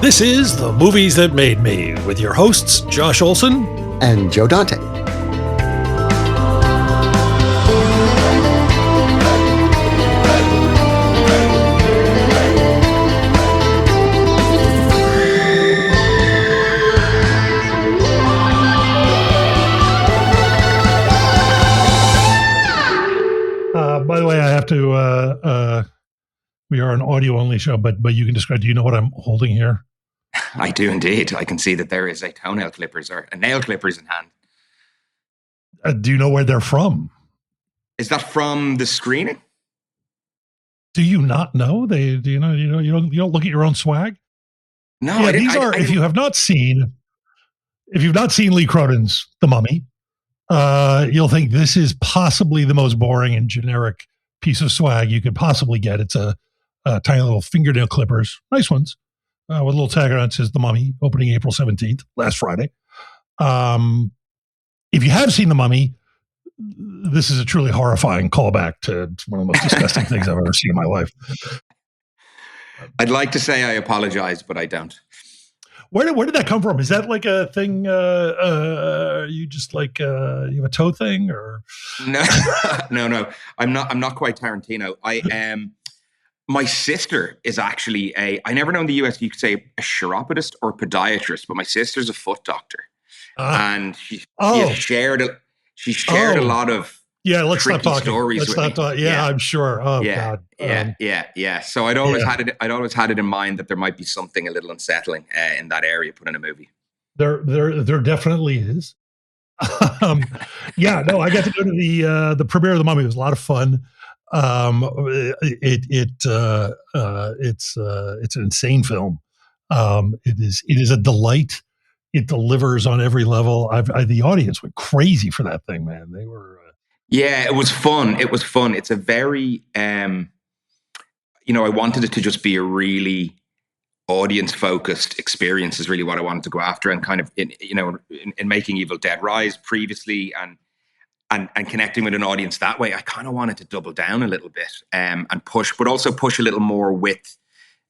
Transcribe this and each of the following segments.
This is The Movies That Made Me, with your hosts, Josh Olson and Joe Dante. By the way, I have to, we are an audio-only show, but you can describe, do you know what I'm holding here? I do indeed. I can see that there is a toenail clippers or a nail clippers in hand. Do you know where they're from? Is that from the screening? Do you not know? You don't look at your own swag? No, yeah, these are. If you have not seen Lee Cronin's The Mummy, you'll think this is possibly the most boring and generic piece of swag you could possibly get. It's a tiny little fingernail clippers, nice ones, with a little tag on it that says The Mummy, opening April 17th, last Friday. If you have seen The Mummy, this is a truly horrifying callback to one of the most disgusting things I've ever seen in my life. I'd like to say I apologize, but I don't. Where did that come from? Is that like a thing? You just like you have a toe thing, or no? No. I'm not quite Tarantino. I am. My sister is actually I never know in the US you could say a chiropodist or podiatrist, but my sister's a foot doctor, and she shared a lot of let's not talk stories. Let's not talk. Yeah, I'm sure. Oh God. Yeah. So I'd always had it in mind that there might be something a little unsettling in that area put in a movie. There definitely is. I got to go to the premiere of The Mummy. It was a lot of fun. It's an insane film. It is a delight. It delivers on every level. The audience went crazy for that thing, man. They were. Yeah, it was fun. It's a very, I wanted it to just be a really audience-focused experience. Is really what I wanted to go after, and kind of in making Evil Dead Rise previously, and connecting with an audience that way. I kind of wanted to double down a little bit, and push a little more with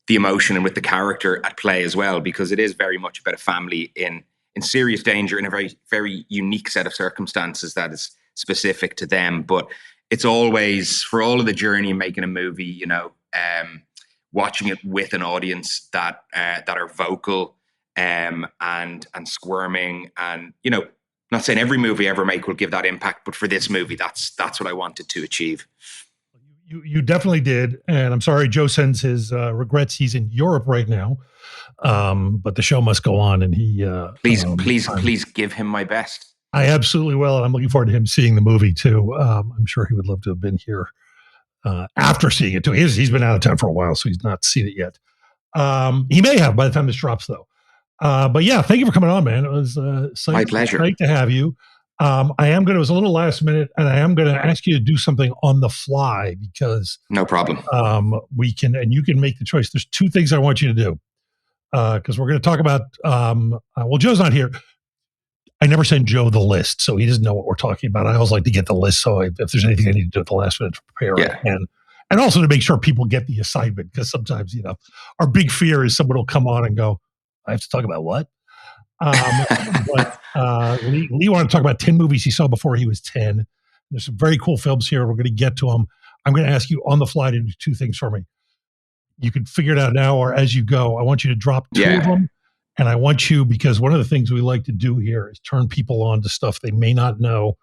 the emotion and with the character at play as well, because it is very much about a family in serious danger in a very, very unique set of circumstances that is specific to them. But it's always, for all of the journey in making a movie, watching it with an audience that are vocal and squirming, and not saying every movie I ever make will give that impact, but for this movie, that's what I wanted to achieve. You definitely did, and I'm sorry Joe sends his regrets. He's in Europe right now, but the show must go on, and he please give him my best. I absolutely will, and I'm looking forward to him seeing the movie too. I'm sure he would love to have been here after seeing it too. He's been out of town for a while, so he's not seen it yet. He may have by the time this drops, though. But yeah, thank you for coming on, man. It was my pleasure. Great to have you. It was a little last minute, and I am going to ask you to do something on the fly, because no problem. We can, and you can make the choice. There's two things I want you to do, because we're going to talk about, Joe's not here. I never send Joe the list, so he doesn't know what we're talking about. I always like to get the list, so if there's anything I need to do at the last minute to prepare, and also to make sure people get the assignment, because sometimes, our big fear is someone will come on and go, I have to talk about what? But Lee wanted to talk about 10 movies he saw before he was 10. There's some very cool films here. We're going to get to them. I'm going to ask you on the fly to do two things for me. You can figure it out now or as you go. I want you to drop two of them. And I want you, because one of the things we like to do here is turn people on to stuff they may not know.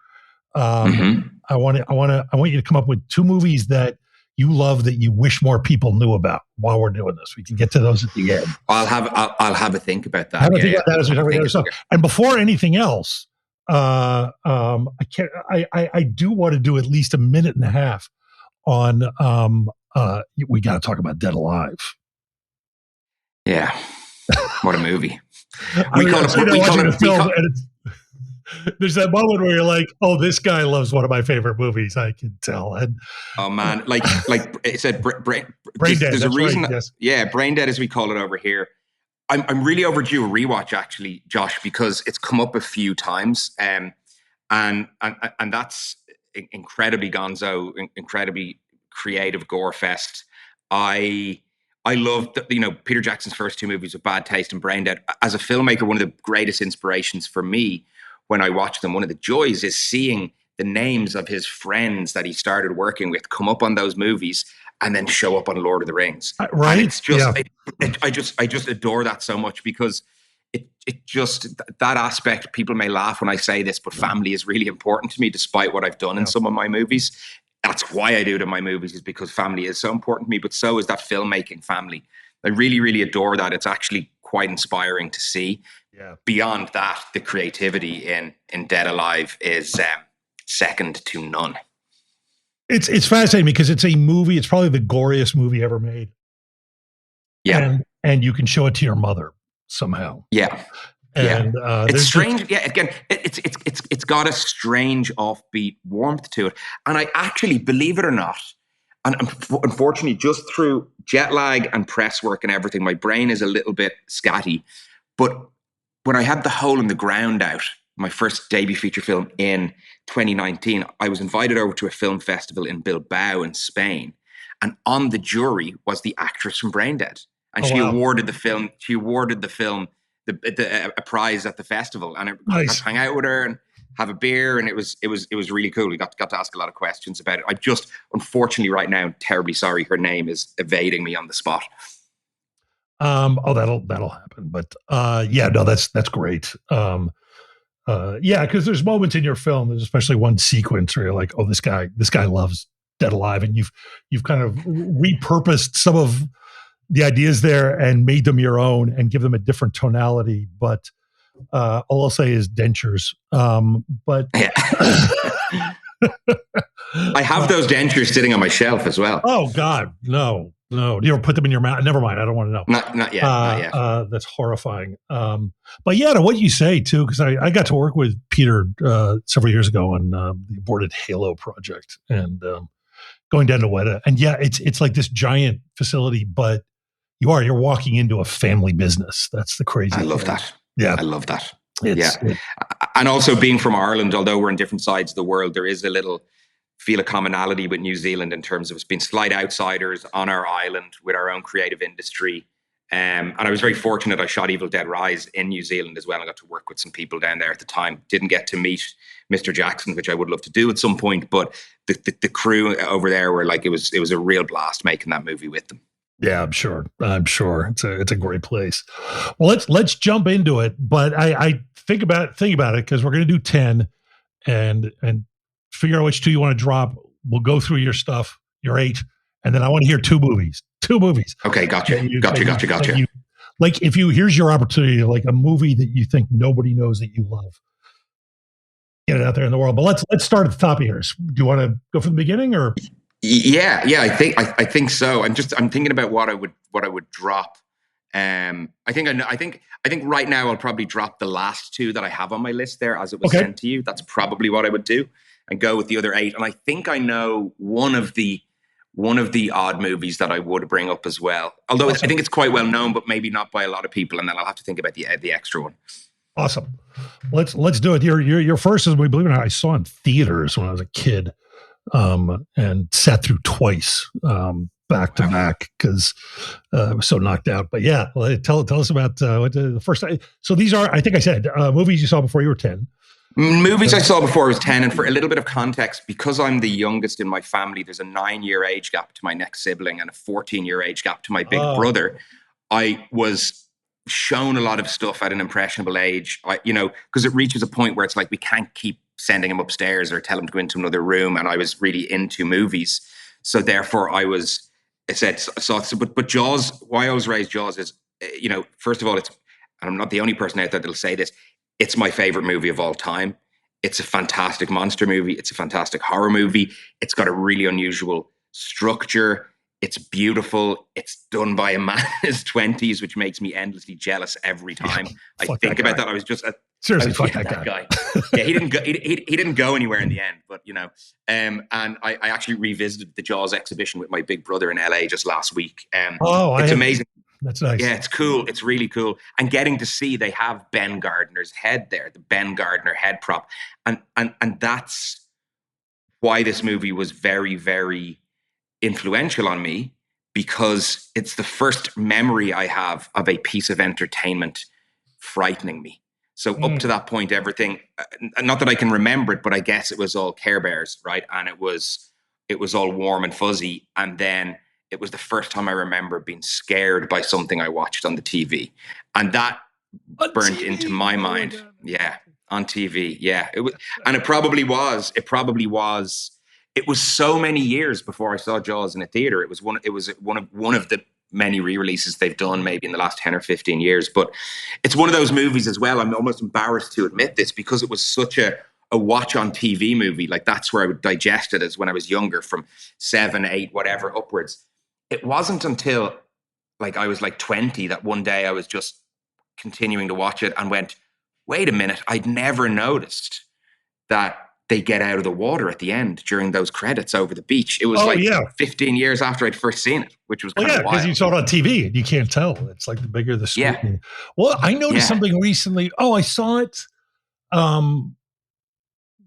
I want you to come up with two movies that you love that you wish more people knew about while we're doing this. We can get to those at the end. I'll have a think about that. Have a think about that as we talk about other stuff. And before anything else, I do want to do at least a minute and a half on we got to talk about Dead Alive. Yeah. What a movie. There's that moment where you're like, oh, this guy loves one of my favorite movies. I can tell. And oh man, like it said, brain dead. There's a reason. Right, yes. Yeah, brain dead, as we call it over here. I'm really overdue a rewatch, actually, Josh, because it's come up a few times, and that's incredibly gonzo, incredibly creative gore fest. I I love Peter Jackson's first two movies with Bad Taste and Brain Dead. As a filmmaker, one of the greatest inspirations for me when I watch them, one of the joys is seeing the names of his friends that he started working with come up on those movies and then show up on Lord of the Rings. Right? And it's just, yeah. I just adore that so much because it just, that aspect, people may laugh when I say this, but family is really important to me, despite what I've done in some of my movies. That's why I do it in my movies, is because family is so important to me, but so is that filmmaking family. I really, really adore that. It's actually quite inspiring to see. Yeah. Beyond that, the creativity in Dead Alive is second to none. It's fascinating because it's a movie. It's probably the goriest movie ever made. Yeah. And you can show it to your mother somehow. Yeah. And it's strange. Again, it's got a strange offbeat warmth to it. And I actually, believe it or not, and unfortunately, just through jet lag and press work and everything, my brain is a little bit scatty. But when I had The Hole in the Ground out, my first debut feature film in 2019, I was invited over to a film festival in Bilbao in Spain. And on the jury was the actress from Braindead. And she awarded the film. She awarded the film a prize at the festival, and I got to hang out with her and have a beer, and it was really cool. We got to ask a lot of questions about it. I just, unfortunately, right now, I'm terribly sorry, her name is evading me on the spot. That'll happen. But yeah, no, that's great. Yeah, because there's moments in your film, there's especially one sequence where you're like, oh, this guy loves Dead Alive, and you've kind of repurposed some of the ideas there and made them your own and give them a different tonality. But all I'll say is dentures. But yeah. I have those dentures sitting on my shelf as well. Oh God, no. Do you ever put them in your mouth? Never mind. I don't want to know. Not yet. Not yet. That's horrifying. But yeah, to what you say too, because I got to work with Peter several years ago on the aborted Halo project and going down to Weta. And yeah, it's like this giant facility, but you're walking into a family business. That's the crazy. I love that. Yeah, I love that. And also being from Ireland, although we're on different sides of the world, there is a little feel a commonality with New Zealand in terms of us being slight outsiders on our island with our own creative industry. And I was very fortunate. I shot Evil Dead Rise in New Zealand as well. I got to work with some people down there at the time. Didn't get to meet Mr. Jackson, which I would love to do at some point. But the crew over there were like, it was a real blast making that movie with them. Yeah, I'm sure. It's a great place. Well, let's jump into it. But I think about it because we're going to do 10 and figure out which 2 you want to drop. We'll go through your stuff, your 8, and then I want to hear 2 movies. 2 movies. Okay, gotcha. Gotcha. Like here's your opportunity, like a movie that you think nobody knows that you love. Get it out there in the world. But let's start at the top of yours. Do you want to go from the beginning or? Yeah. I think so. I'm thinking about what I would drop. I think right now I'll probably drop the last 2 that I have on my list there as it was sent to you. That's probably what I would do, and go with the other 8. And I think I know one of the odd movies that I would bring up as well. Although I think it's quite well known, but maybe not by a lot of people. And then I'll have to think about the extra one. Awesome. Let's do it. Your first is, we believe it or not, I saw in theaters when I was a kid, and sat through twice, back to back, because I was so knocked out. But yeah, tell us about what the first. So these are, I think I said, movies you saw before you were 10. Movies I saw before I was 10. And for a little bit of context, because I'm the youngest in my family, there's a 9-year age gap to my next sibling and a 14-year age gap to my big brother. I was shown a lot of stuff at an impressionable age, because it reaches a point where it's like we can't keep sending him upstairs or tell him to go into another room. And I was really into movies. So therefore but Jaws, why I was raised Jaws is, first of all, and I'm not the only person out there that'll say this, it's my favorite movie of all time. It's a fantastic monster movie. It's a fantastic horror movie. It's got a really unusual structure. It's beautiful. It's done by a man in his 20s, which makes me endlessly jealous every time I think about that. I was just seriously, fuck that guy. Yeah, he didn't go. He didn't go anywhere in the end. But and I actually revisited the Jaws exhibition with my big brother in LA just last week. It's amazing. That's nice. Yeah, it's cool. It's really cool. And getting to see, they have Ben Gardner's head there, the Ben Gardner head prop, and that's why this movie was very, very influential on me, because it's the first memory I have of a piece of entertainment frightening me. So up to that point, everything, not that I can remember it, but I guess it was all Care Bears, right? And it was all warm and fuzzy. And then it was the first time I remember being scared by something I watched on the TV. And that burnt into my mind. Yeah, on TV. Yeah. It was, and it probably was. It was so many years before I saw Jaws in a theater. It was one of the many re-releases they've done maybe in the last 10 or 15 years. But it's one of those movies as well. I'm almost embarrassed to admit this because it was such a watch on TV movie. Like that's where I would digest it as when I was younger, from 7, 8, whatever upwards. It wasn't until like I was like 20 that one day I was just continuing to watch it and went, wait a minute, I'd never noticed that they get out of the water at the end during those credits over the beach. It was 15 years after I'd first seen it, which was kind of wild. Because you saw it on TV and you can't tell. It's like the bigger the screen. Yeah. Well, I noticed something recently. Oh, I saw it.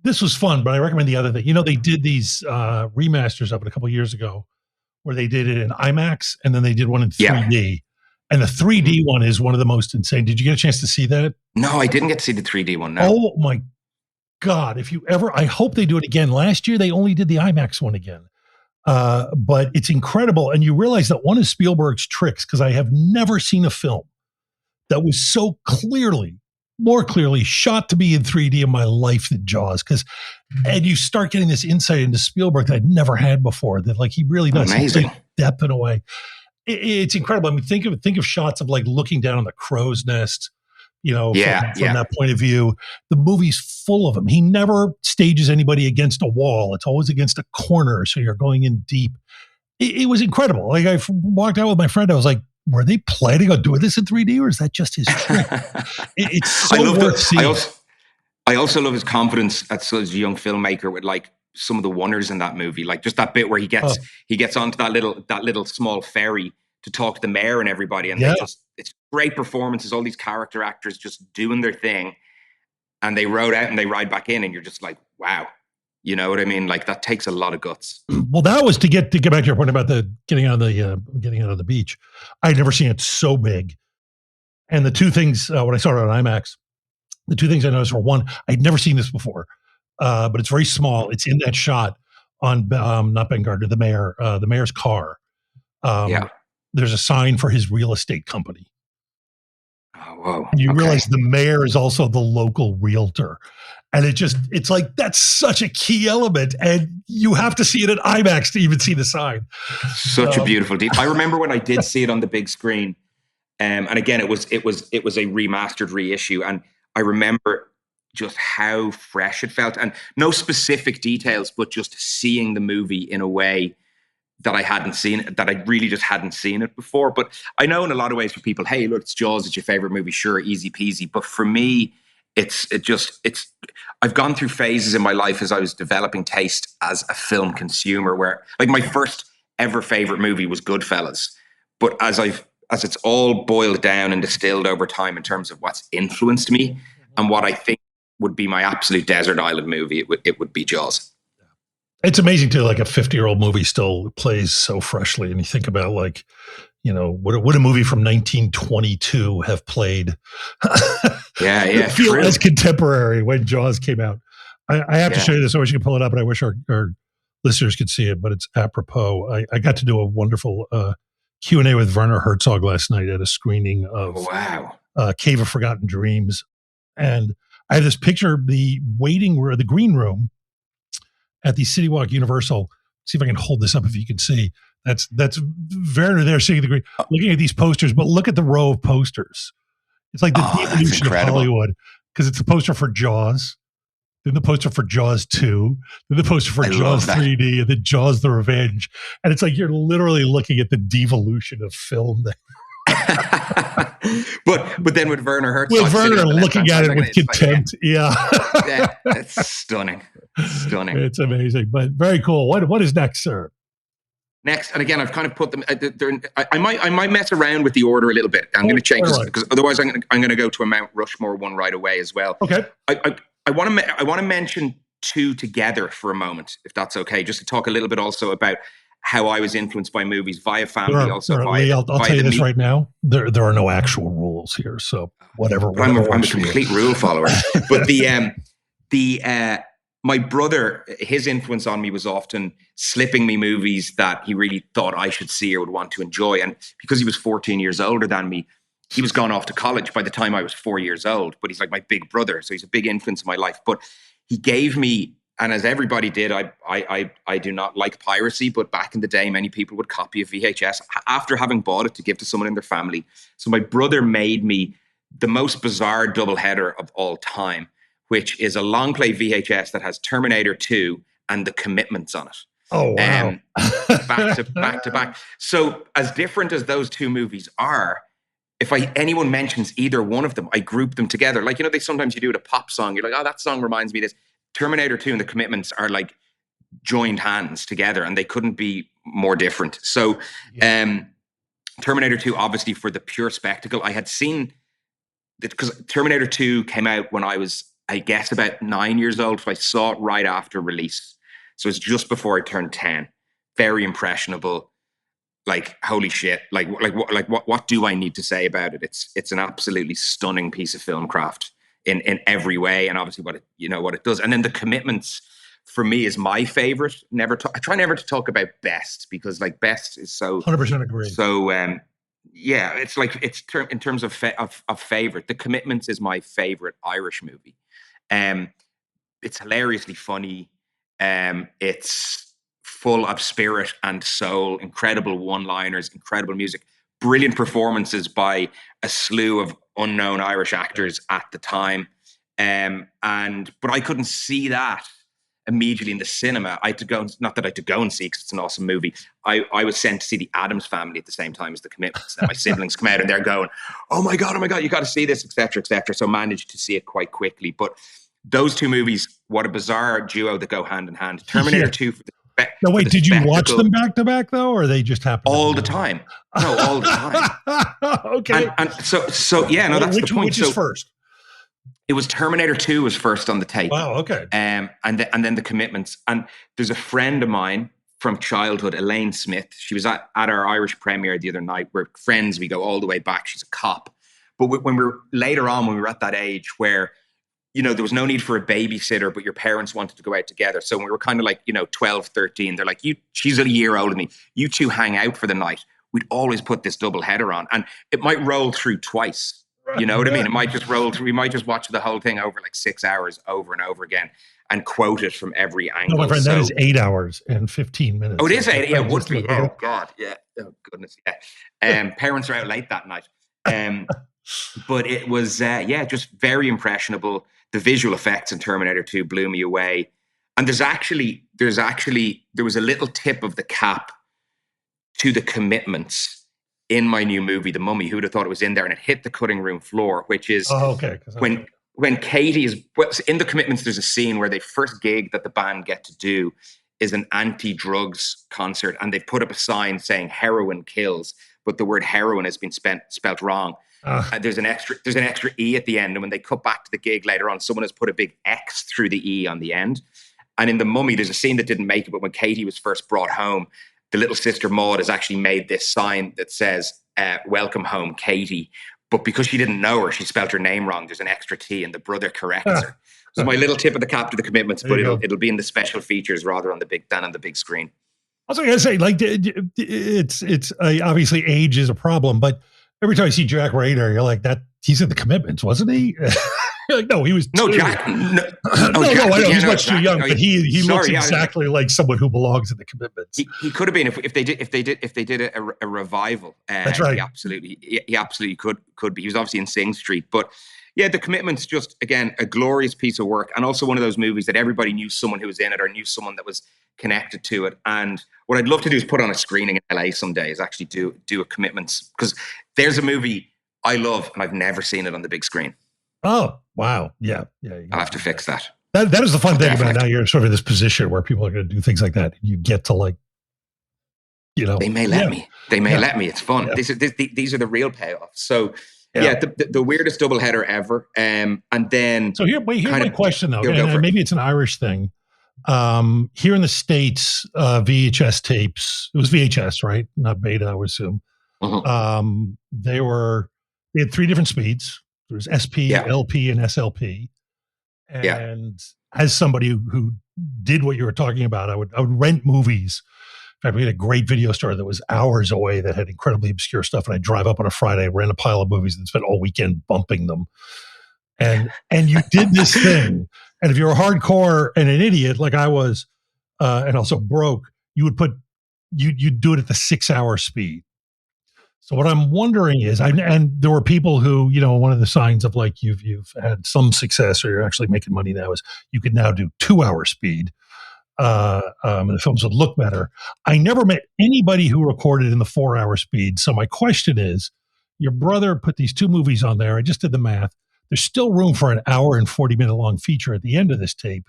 This was fun, but I recommend the other thing. You know, they did these remasters of it a couple of years ago where they did it in IMAX and then they did one in 3D. Yeah. And the 3D one is one of the most insane. Did you get a chance to see that? No, I didn't get to see the 3D one. No. Oh, my God, if you ever, I hope they do it again. Last year, they only did the IMAX one again. But it's incredible. And you realize that one of Spielberg's tricks, because I have never seen a film that was so more clearly shot to be in 3D in my life than Jaws. And you start getting this insight into Spielberg that I'd never had before, that like he really does amazing depth in a way. It's incredible. I mean, think of shots of like looking down on the crow's nest, you know, from that point of view. The movie's full of them. He never stages anybody against a wall. It's always against a corner. So you're going in deep. It was incredible. Like I walked out with my friend. I was like, were they planning on doing this in 3D or is that just his trick? It's so worth seeing. I also love his confidence as a young filmmaker with like some of the wonders in that movie. Like just that bit where he gets onto that little small ferry to talk to the mayor and everybody. And it's great performances, all these character actors just doing their thing. And they rode out and they ride back in and you're just like, wow. You know what I mean? Like that takes a lot of guts. Well, that was to get back to your point about the getting out of the beach. I'd never seen it so big. And the two things, when I saw it on IMAX, the two things I noticed were, one, I'd never seen this before, but it's very small. It's in that shot on, not Ben Gardner, the mayor's car. There's a sign for his real estate company. Oh, whoa. And you realize the mayor is also the local realtor. And it's like, that's such a key element. And you have to see it at IMAX to even see the sign. Such a beautiful detail. I remember when I did see it on the big screen. And again, it was a remastered reissue. And I remember just how fresh it felt, and no specific details, but just seeing the movie in a way that I really just hadn't seen it before. But I know in a lot of ways for people, hey, look, it's Jaws, it's your favorite movie, sure, easy peasy. But for me, I've gone through phases in my life as I was developing taste as a film consumer, where like my first ever favorite movie was Goodfellas. But as it's all boiled down and distilled over time in terms of what's influenced me and what I think would be my absolute desert island movie, it would be Jaws. It's amazing too, like a 50-year-old movie still plays so freshly. And you think about like, you know, would a movie from 1922 have played? Feel as contemporary when Jaws came out. I have to show you this. I wish you could pull it up, and I wish our listeners could see it, but it's apropos. I got to do a wonderful Q&A with Werner Herzog last night at a screening of Cave of Forgotten Dreams. And I have this picture, the green room at the City Walk Universal. See if I can hold this up if you can see. That's Werner there sitting in the green, looking at these posters, but look at the row of posters. It's like the evolution of Hollywood, because it's the poster for Jaws, then the poster for Jaws 2, then the poster for Jaws 3D, and then Jaws the Revenge. And it's like you're literally looking at the devolution of film there. but then with Werner Herzog. With Werner looking at it with contempt. Like, that's stunning. Stunning. It's amazing, but very cool. What is next, sir? Next, and again, I've kind of put them. I might mess around with the order a little bit. I'm going to change this because otherwise, I'm going to go to a Mount Rushmore one right away as well. Okay. I want to mention two together for a moment, if that's okay, just to talk a little bit also about how I was influenced by movies via family, also Lee, via I'll via tell you the this right now. There are no actual rules here. So whatever But I'm a works for you. complete rule follower. But the my brother, his influence on me was often slipping me movies that he really thought I should see or would want to enjoy. And because he was 14 years older than me, he was gone off to college by the time I was 4 years old. But he's like my big brother, so he's a big influence in my life. But he gave me, and as everybody did, I do not like piracy, but back in the day, many people would copy a VHS after having bought it to give to someone in their family. So my brother made me the most bizarre doubleheader of all time, which is a long play VHS that has Terminator 2 and The Commitments on it. Oh, wow. Back to back. So as different as those two movies are, if anyone mentions either one of them, I group them together. Like, they sometimes you do it a pop song. You're like, oh, that song reminds me of this. Terminator 2 and The Commitments are like joined hands together, and they couldn't be more different. So Terminator 2, obviously for the pure spectacle. I had seen, because Terminator 2 came out when I was, I guess, about 9 years old. So I saw it right after release. So it's just before I turned 10. Very impressionable. Like, holy shit. What do I need to say about it? It's an absolutely stunning piece of film craft in every way. And obviously what it does. And then The Commitments, for me, is my favorite. I try never to talk about best, because like best is so 100% agree. So yeah, it's like in terms of favorite. The Commitments is my favorite Irish movie. It's hilariously funny. It's full of spirit and soul, incredible one-liners, incredible music, brilliant performances by a slew of unknown Irish actors at the time. But I couldn't see that immediately in the cinema. I had to go, not that I had to go and see, because it's an awesome movie. I was sent to see The Addams Family at the same time as The Commitments. And my siblings come out and they're going, oh my God, you got to see this, etc., etc. So I managed to see it quite quickly. But those two movies, what a bizarre duo that go hand in hand. Terminator 2 for the no, wait, did you watch them back to back though, or they just happened all the time? No, all the time. Okay. And so yeah, no, that's the point. Which is first? It was Terminator 2 was first on the tape. Wow, okay. And then The Commitments. And there's a friend of mine from childhood, Elaine Smith. She was at our Irish premiere the other night. We're friends. We go all the way back. She's a cop. But when we were at that age where, there was no need for a babysitter, but your parents wanted to go out together. So when we were kind of like, 12, 13, they're like, she's a year older than me. You two hang out for the night. We'd always put this double header on, and it might roll through twice. You know what I mean? It might just roll through. We might just watch the whole thing over like 6 hours over and over again and quote it from every angle. No, my friend, that is 8 hours and 15 minutes. Oh, it is 8. Yeah, it would be. Oh, God. Yeah. Oh, goodness. Yeah. Parents are out late that night. But it was, just very impressionable. The visual effects in Terminator 2 blew me away. And there was a little tip of the cap to The Commitments in my new movie, The Mummy. Who would have thought it was in there? And it hit the cutting room floor, which is when Katie is in The Commitments. There's a scene where the first gig that the band get to do is an anti-drugs concert, and they've put up a sign saying "heroin kills," but the word heroin has been spelt wrong. There's an extra E at the end, and when they cut back to the gig later on, someone has put a big X through the E on the end. And in The Mummy, there's a scene that didn't make it, but when Katie was first brought home, the little sister Maud has actually made this sign that says, welcome home, Katie. But because she didn't know her, she spelled her name wrong. There's an extra T, and the brother corrects her. So my little tip of the cap to The Commitments, but it'll be in the special features rather than on the big screen. I was going to say, like, it's obviously age is a problem, but every time I see Jack Raynor, you're like, he's in The Commitments, wasn't he? Like, no, he was Jack. I know he's much too young, but he looks exactly like someone who belongs in The Commitments. He could have been if they did a revival. That's right. He absolutely could be. He was obviously in Sing Street, but yeah, The Commitments, just again a glorious piece of work, and also one of those movies that everybody knew someone who was in it or knew someone that was connected to it. And what I'd love to do is put on a screening in LA someday. Is actually do a Commitments, because there's a movie I love and I've never seen it on the big screen. Oh, wow. Yeah. I'll have to fix that. That is the fun thing about now. You're sort of in this position where people are going to do things like that. You get to, like, they may let me. They may let me. It's fun. Yeah. These are the real payoffs. So the weirdest doubleheader ever. And then here's my question though, and maybe it's an Irish thing, Here in the States, VHS tapes, it was VHS, right? Not beta, I would assume. They had three different speeds. There was SP, Yeah. LP, and SLP. Yeah. And as somebody who did what you were talking about, I would rent movies. In fact, we had a great video store that was hours away that had incredibly obscure stuff. And I'd drive up on a Friday, rent a pile of movies, and spend all weekend bumping them. And you did this thing. And if you're a hardcore and an idiot like I was, and also broke, you'd do it at the 6-hour speed. So what I'm wondering is, and there were people who, one of the signs of like you've had some success or you're actually making money now is you could now do 2-hour speed, and the films would look better. I never met anybody who recorded in the 4-hour speed. So my question is, your brother put these two movies on there. I just did the math. There's still room for an hour and 40-minute long feature at the end of this tape.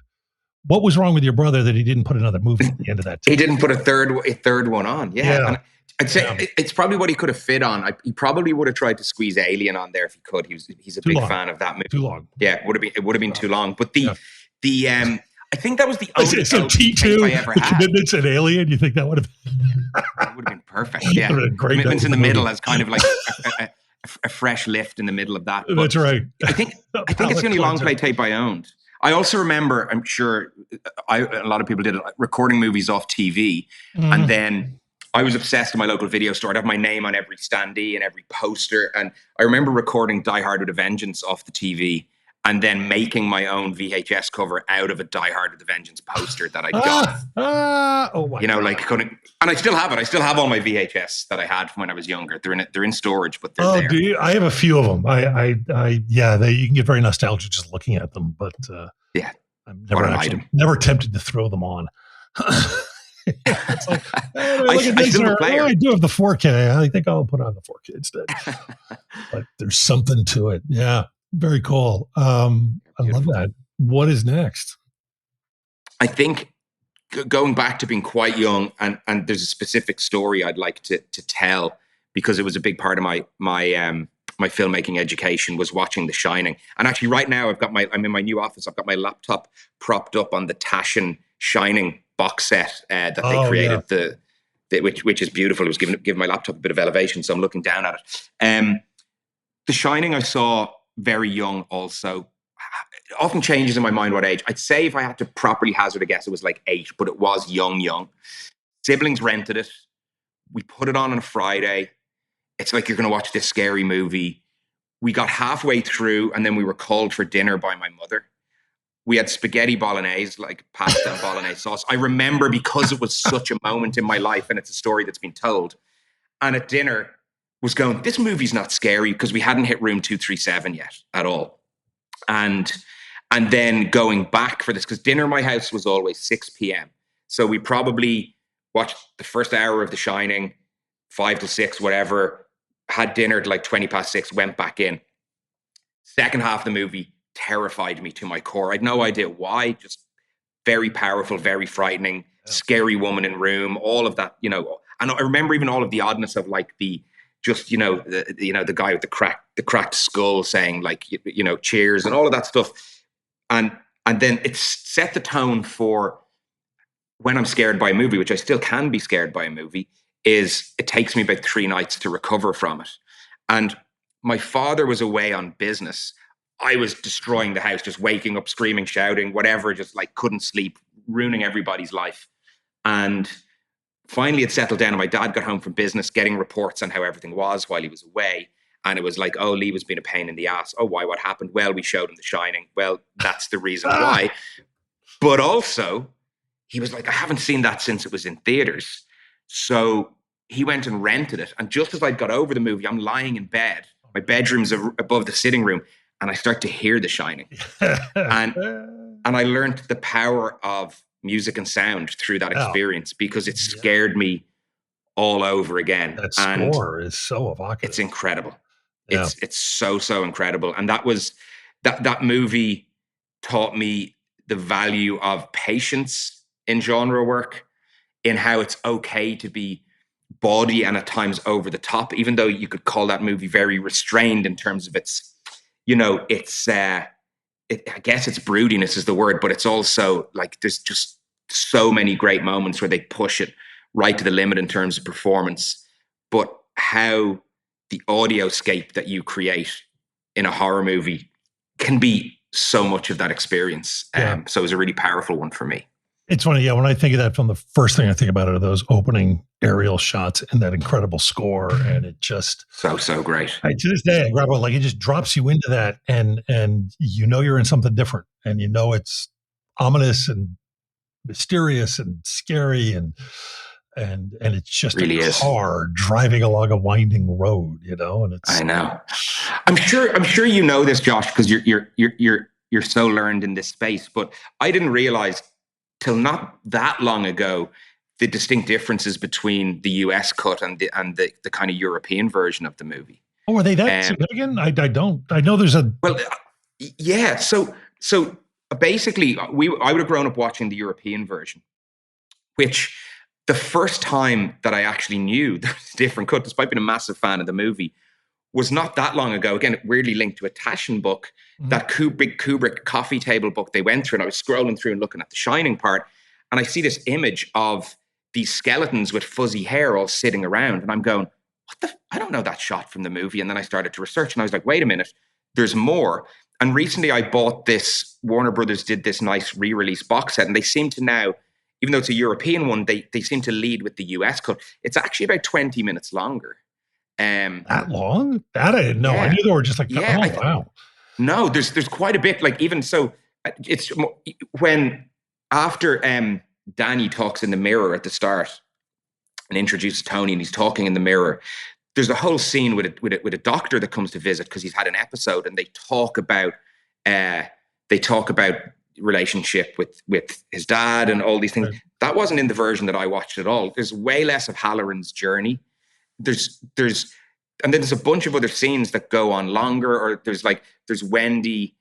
What was wrong with your brother that he didn't put another movie at the end of that tape? He didn't put a third one on. Yeah. And I'd say it's probably what he could have fit on. He probably would have tried to squeeze Alien on there if he could. He's a big fan of that movie. Too long. Yeah, it would have been too long. But I think that was the only T2 I ever had. Commitments and Alien. You think that would have been perfect? Yeah, Commitments in the middle as kind of like a fresh lift in the middle of that. But that's right. I think it's the only long play tape I owned. I also remember, I'm sure a lot of people did it, recording movies off TV. And then I was obsessed with my local video store. I'd have my name on every standee and every poster. And I remember recording Die Hard with a Vengeance off the TV and then making my own VHS cover out of a Die Hard with a Vengeance poster that I got. Oh my God. And I still have it. I still have all my VHS that I had from when I was younger. They're in storage, but they're there. Do you? I have a few of them. You can get very nostalgic just looking at them, but yeah, I'm never tempted to throw them on. It's like, I do have the 4K. I think I'll put on the 4K instead. But there's something to it. Yeah, very cool. I love that. What is next? I think going back to being quite young, and there's a specific story I'd like to tell because it was a big part of my filmmaking education was watching The Shining. And actually, right now I'm in my new office. I've got my laptop propped up on the Taschen Shining box set that they created, which is beautiful. It was giving my laptop a bit of elevation, so I'm looking down at it. The Shining I saw very young also. It often changes in my mind what age. I'd say if I had to properly hazard a guess, it was like 8, but it was young. Siblings rented it. We put it on a Friday. It's like you're going to watch this scary movie. We got halfway through, and then we were called for dinner by my mother. We had spaghetti bolognese, like pasta and bolognese sauce. I remember because it was such a moment in my life, and it's a story that's been told. And at dinner was going, this movie's not scary because we hadn't hit room 237 yet at all. And then going back for this, because dinner in my house was always 6 p.m. So we probably watched the first hour of The Shining, 5 to 6, whatever, had dinner at like 20 past 6, went back in. Second half of the movie terrified me to my core. I had no idea why, just very powerful, very frightening, scary woman in room, all of that, And I remember even all of the oddness of like the guy with the cracked skull saying like, cheers and all of that stuff. And then it set the tone for when I'm scared by a movie, which I still can be scared by a movie, is it takes me about 3 nights to recover from it. And my father was away on business. I was destroying the house, just waking up, screaming, shouting, whatever, just like couldn't sleep, ruining everybody's life. And finally it settled down and my dad got home from business, getting reports on how everything was while he was away. And it was like, oh, Lee was being a pain in the ass. Oh, why? What happened? Well, we showed him The Shining. Well, that's the reason why. But also, he was like, I haven't seen that since it was in theaters. So he went and rented it. And just as I got over the movie, I'm lying in bed. My bedroom's above the sitting room. And I start to hear The Shining. and I learned the power of music and sound through that experience because it scared me all over again. That score is so evocative. It's incredible. Yeah. It's so incredible. And that was that movie taught me the value of patience in genre work, in how it's okay to be bawdy and at times over the top, even though you could call that movie very restrained in terms of its, I guess its broodiness is the word, but it's also like there's just so many great moments where they push it right to the limit in terms of performance, but how the audioscape that you create in a horror movie can be so much of that experience. Yeah. So it was a really powerful one for me. It's funny, yeah. When I think of that film, the first thing I think about are those opening aerial shots and that incredible score, and it just so great. to this day, I grab it, like it just drops you into that, and you know you're in something different, and you know it's ominous and mysterious and scary, and it's just really a car driving along a winding road, you know. And it's I know. I'm sure you know this, Josh, because you're so learned in this space, but I didn't realize till not that long ago the distinct differences between the US cut and the kind of European version of the movie. Oh, are they that significant? I don't. I know there's a yeah. So basically, I would have grown up watching the European version, which the first time that I actually knew there was a different cut, despite being a massive fan of the movie, was not that long ago. Again, weirdly linked to a Taschen book, that Kubrick coffee table book they went through. And I was scrolling through and looking at the Shining part. And I see this image of these skeletons with fuzzy hair all sitting around. And I'm going, I don't know that shot from the movie. And then I started to research and I was like, wait a minute, there's more. And recently I bought this, Warner Brothers did this nice re-release box set. And they seem to now, even though it's a European one, they seem to lead with the US cut. It's actually about 20 minutes longer. That long? That I didn't know. Yeah. I knew they were just like, wow. No, there's quite a bit. Like even so, it's when after Danny talks in the mirror at the start and introduces Tony, and he's talking in the mirror. There's a whole scene with a doctor that comes to visit because he's had an episode, and they talk about relationship with his dad and all these things. Right. That wasn't in the version that I watched at all. There's way less of Halloran's journey. And then there's a bunch of other scenes that go on longer, or there's Wendy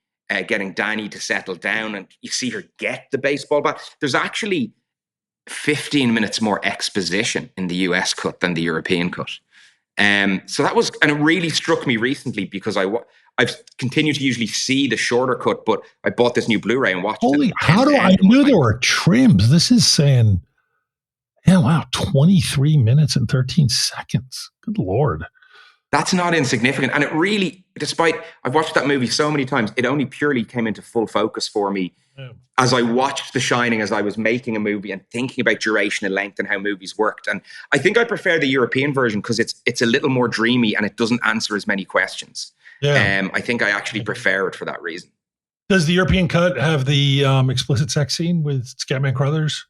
getting Danny to settle down, and you see her get the baseball bat. There's actually 15 minutes more exposition in the US cut than the European cut. So that was, and it really struck me recently because I've continued to usually see the shorter cut, but I bought this new Blu-ray and watched it. I knew there were trims. This is saying, yeah, wow, 23 minutes and 13 seconds. Good Lord. That's not insignificant. And it really, despite I've watched that movie so many times, it only purely came into full focus for me as I watched The Shining, as I was making a movie and thinking about duration and length and how movies worked. And I think I prefer the European version because it's a little more dreamy and it doesn't answer as many questions. Yeah. I think I actually prefer it for that reason. Does the European cut have the explicit sex scene with Scatman Crothers?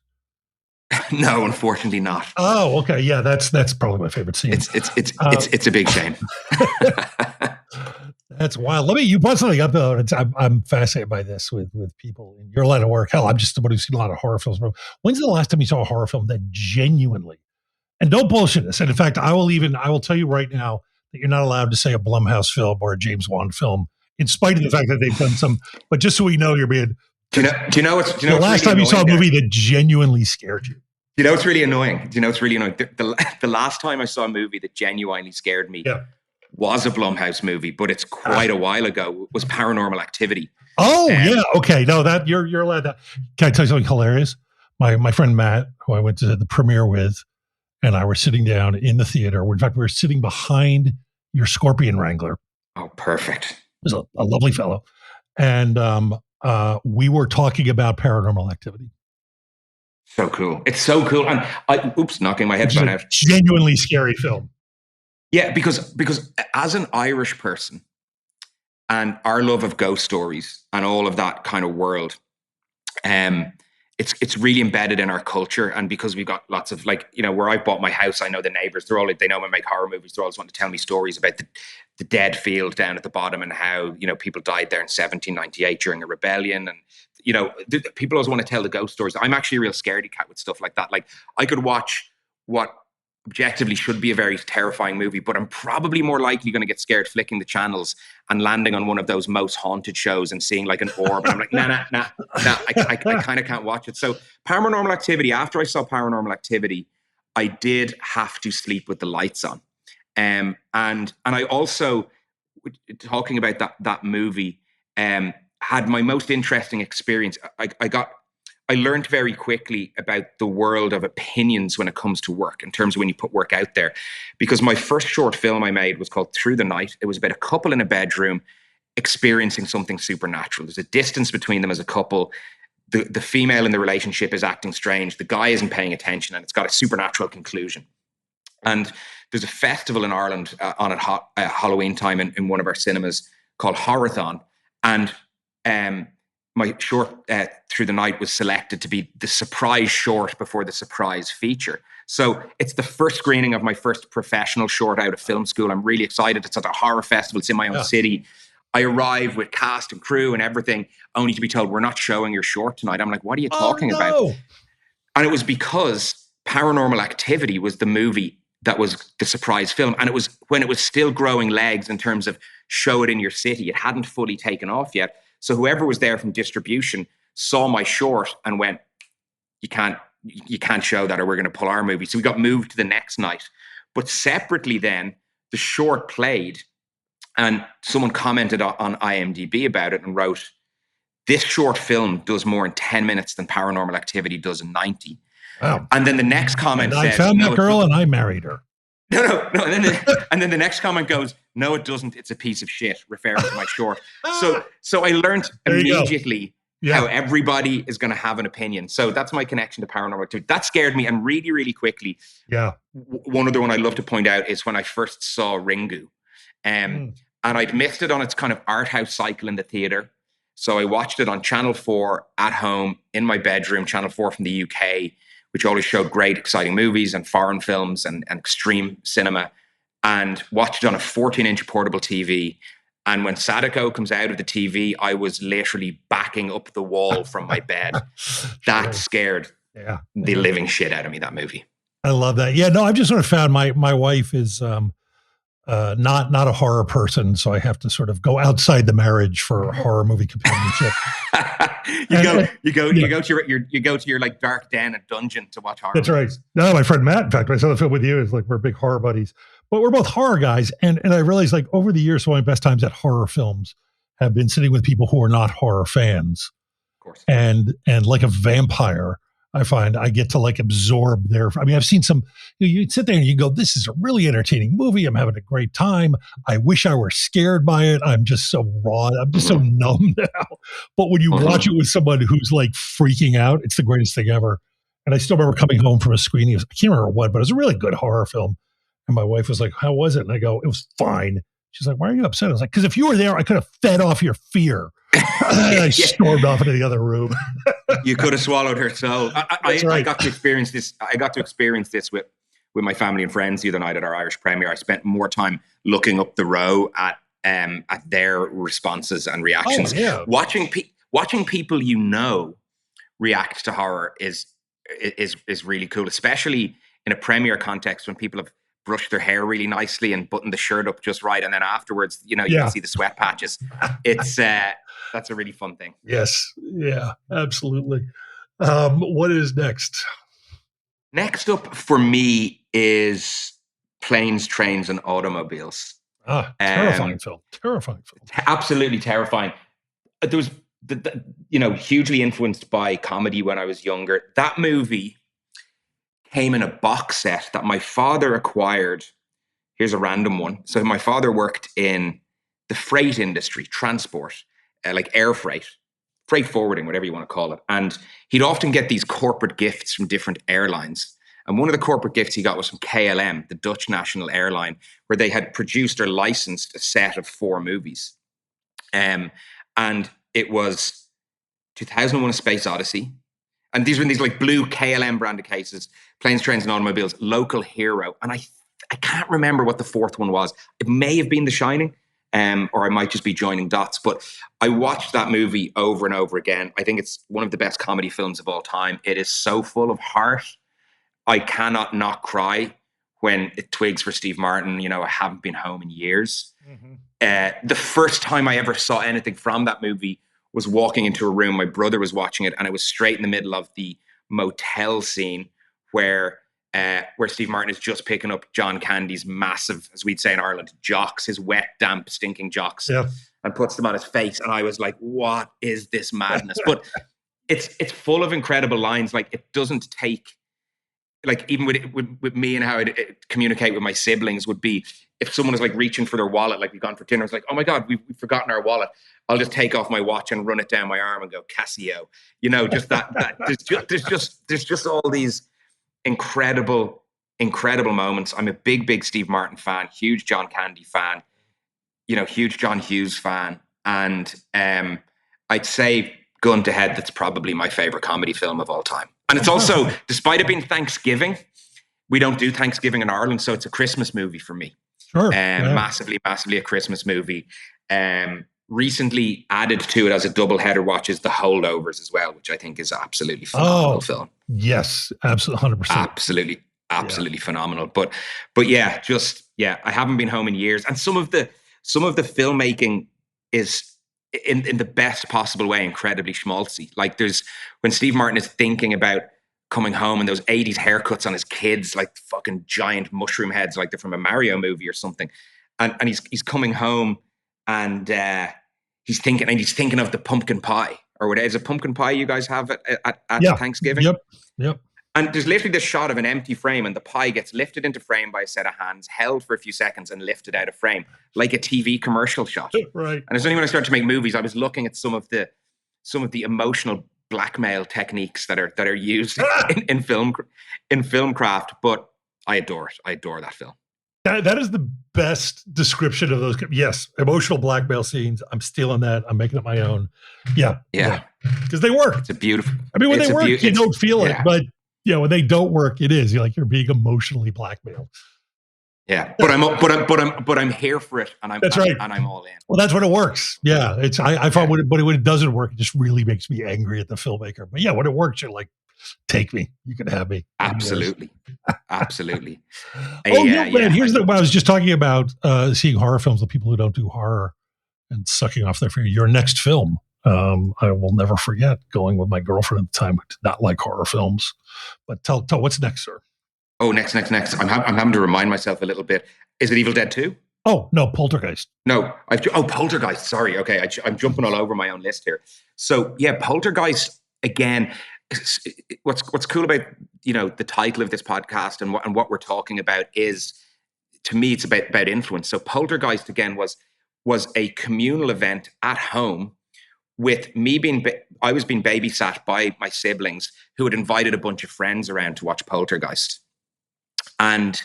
No, unfortunately not. Oh, okay. Yeah, that's probably my favorite scene. It's a big shame. That's wild. You brought something up though. I'm fascinated by this with people in your line of work. Hell, I'm just somebody who's seen a lot of horror films. When's the last time you saw a horror film that genuinely, and don't bullshit us. And in fact, I will tell you right now that you're not allowed to say a Blumhouse film or a James Wan film, in spite of the fact that they've done some. But just so we know, you're being. Do you know what's the last time you saw a movie that genuinely scared you? You know, it's really annoying. The last time I saw a movie that genuinely scared me was a Blumhouse movie, but it's quite a while ago. Was Paranormal Activity. Oh, yeah. Okay. No, that you're allowed that. Can I tell you something hilarious? My friend Matt, who I went to the premiere with, and I were sitting down in the theater. In fact, we were sitting behind your Scorpion Wrangler. Oh, perfect. He was a lovely fellow. And we were talking about Paranormal Activity. So cool. It's so cool. And knocking my headphone out. Genuinely scary film. Yeah, because as an Irish person and our love of ghost stories and all of that kind of world, it's really embedded in our culture. And because we've got lots of where I bought my house, I know the neighbors, they know I make horror movies. They're always wanting to tell me stories about the dead field down at the bottom and how, people died there in 1798 during a rebellion. And, people always want to tell the ghost stories. I'm actually a real scaredy cat with stuff like that. Like I could watch what objectively should be a very terrifying movie, but I'm probably more likely going to get scared flicking the channels and landing on one of those most haunted shows and seeing like an orb. And I'm like, nah, I kind of can't watch it. So Paranormal Activity, after I saw Paranormal Activity, I did have to sleep with the lights on. And I also, talking about that movie, had my most interesting experience. I I learned very quickly about the world of opinions when it comes to work, in terms of when you put work out there. Because my first short film I made was called Through the Night. It was about a couple in a bedroom experiencing something supernatural. There's a distance between them as a couple. The female in the relationship is acting strange. The guy isn't paying attention, and it's got a supernatural conclusion. And there's a festival in Ireland on at Halloween time in one of our cinemas called Horrorthon. And my short Through the Night was selected to be the surprise short before the surprise feature. So it's the first screening of my first professional short out of film school. I'm really excited. It's at a horror festival. It's in my own city. I arrive with cast and crew and everything, only to be told, we're not showing your short tonight. I'm like, what are you talking about? And it was because Paranormal Activity was the movie that was the surprise film. And it was when it was still growing legs in terms of show it in your city. It hadn't fully taken off yet. So whoever was there from distribution saw my short and went, you can't show that, or we're going to pull our movie. So we got moved to the next night. But separately then, the short played, and someone commented on IMDb about it and wrote, this short film does more in 10 minutes than Paranormal Activity does in 90. Wow. And then the next comment says, I found that girl and I married her. No. And then the next comment goes, no, it doesn't. It's a piece of shit, referring to my short. So I learned immediately how everybody is going to have an opinion. So that's my connection to Paranormal Activity. That scared me. And really, really quickly, one other one I love to point out is when I first saw Ringu. And I'd missed it on its kind of art house cycle in the theater. So I watched it on Channel 4 at home in my bedroom, Channel 4 from the UK, which always showed great, exciting movies and foreign films and extreme cinema, and watched it on a 14-inch portable TV. And when Sadako comes out of the TV, I was literally backing up the wall from my bed. That scared the living shit out of me, that movie. I love that. Yeah, no, I've just sort of found my wife is not a horror person, so I have to sort of go outside the marriage for horror movie companionship. You go to your like dark den and dungeon to watch horror. That's right. No, my friend Matt, in fact, when I saw the film with you, is like we're big horror buddies, but we're both horror guys, and I realized like over the years, some of my best times at horror films have been sitting with people who are not horror fans, of course, and like a vampire. I find I get to like absorb their, I mean, I've seen some, you sit there and you go, this is a really entertaining movie. I'm having a great time. I wish I were scared by it. I'm just so raw. I'm just so numb now. But when you watch it with someone who's like freaking out, it's the greatest thing ever. And I still remember coming home from a screening. I can't remember what, but it was a really good horror film. And my wife was like, how was it? And I go, it was fine. She's like, why are you upset? I was like, because if you were there, I could have fed off your fear. I stormed off into the other room. You could have swallowed her soul. I got to experience this. I got to experience this with my family and friends the other night at our Irish premiere. I spent more time looking up the row at their responses and reactions. Watching people react to horror is really cool, especially in a premiere context when people have brushed their hair really nicely and buttoned the shirt up just right, and then afterwards, you can see the sweat patches. It's that's a really fun thing. Yes, yeah, absolutely. What is next? Next up for me is Planes, Trains, and Automobiles. Terrifying film. Absolutely terrifying. There was, hugely influenced by comedy when I was younger. That movie came in a box set that my father acquired. Here's a random one. So my father worked in the freight industry, transport, like air freight forwarding, whatever you want to call it. And he'd often get these corporate gifts from different airlines. And one of the corporate gifts he got was from KLM, the Dutch national airline, where they had produced or licensed a set of 4 movies. And it was 2001: A Space Odyssey. And these were in these like blue KLM branded cases, Planes, Trains, and Automobiles, Local Hero. And I can't remember what the 4th one was. It may have been The Shining, or I might just be joining dots. But I watched that movie over and over again. I think it's one of the best comedy films of all time. It is so full of heart. I cannot not cry when it twigs for Steve Martin. I haven't been home in years. The first time I ever saw anything from that movie was walking into a room. My brother was watching it, and it was straight in the middle of the motel scene where Steve Martin is just picking up John Candy's massive, as we'd say in Ireland, jocks, his wet, damp, stinking jocks, and puts them on his face. And I was like, what is this madness? But it's full of incredible lines. Like it doesn't take, like even with me and how I'd communicate with my siblings would be, if someone is like reaching for their wallet, like we've gone for dinner, it's like, oh my God, we've forgotten our wallet. I'll just take off my watch and run it down my arm and go Casio, just that there's just all these incredible moments. I'm a big Steve Martin fan, huge John Candy fan, huge John Hughes fan. And I'd say gun to head, that's probably my favorite comedy film of all time. And it's also, despite it being Thanksgiving, we don't do Thanksgiving in Ireland, so it's a Christmas movie for me. Sure. Massively a Christmas movie. Recently added to it as a double header watch is The Holdovers as well, which I think is absolutely phenomenal film. Yes, absolutely, 100%. Absolutely phenomenal. But yeah, I haven't been home in years, and some of the filmmaking is in the best possible way incredibly schmaltzy. Like there's when Steve Martin is thinking about coming home and those 80s haircuts on his kids, like fucking giant mushroom heads, like they're from a Mario movie or something. And he's coming home and he's thinking of the pumpkin pie, or what is a pumpkin pie you guys have at Thanksgiving? Yep. And there's literally this shot of an empty frame, and the pie gets lifted into frame by a set of hands, held for a few seconds, and lifted out of frame like a TV commercial shot. Right. And it's only when I started to make movies, I was looking at some of the emotional blackmail techniques that are used in film craft. But I adore it. I adore that film. That is the best description of those. Yes, emotional blackmail scenes. I'm stealing that. I'm making it my own. Yeah. Because they work. It's a beautiful. I mean, when they work, you don't feel it, but when they don't work, it is. You're being emotionally blackmailed. Yeah, but I'm here for it, and that's right, and I'm all in. Well, that's when it works. Yeah, it's I find when it doesn't work, it just really makes me angry at the filmmaker. But when it works, you're like, take me, you can have me. Absolutely. Man, here's what I was just talking about: seeing horror films with people who don't do horror and sucking off their fear. Your next film, I will never forget going with my girlfriend at the time who did not like horror films. But tell what's next, sir. Oh, next. I'm having to remind myself a little bit. Is it Evil Dead 2? Oh, no, Poltergeist. No, Poltergeist. Sorry. Okay. I'm jumping all over my own list here. So yeah, Poltergeist again. What's cool about, the title of this podcast and what we're talking about is, to me, it's about influence. So Poltergeist again was a communal event at home with me I was being babysat by my siblings who had invited a bunch of friends around to watch Poltergeist. And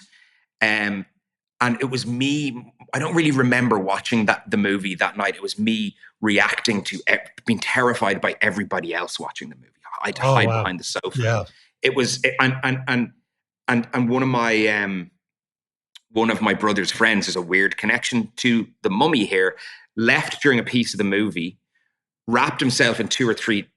it was me. I don't really remember watching the movie that night. It was me reacting to being terrified by everybody else watching the movie. I had to hide behind the sofa. Yeah. It was and one of my brother's friends is a weird connection to the Mummy here. Left during a piece of the movie, wrapped himself in 2 or 3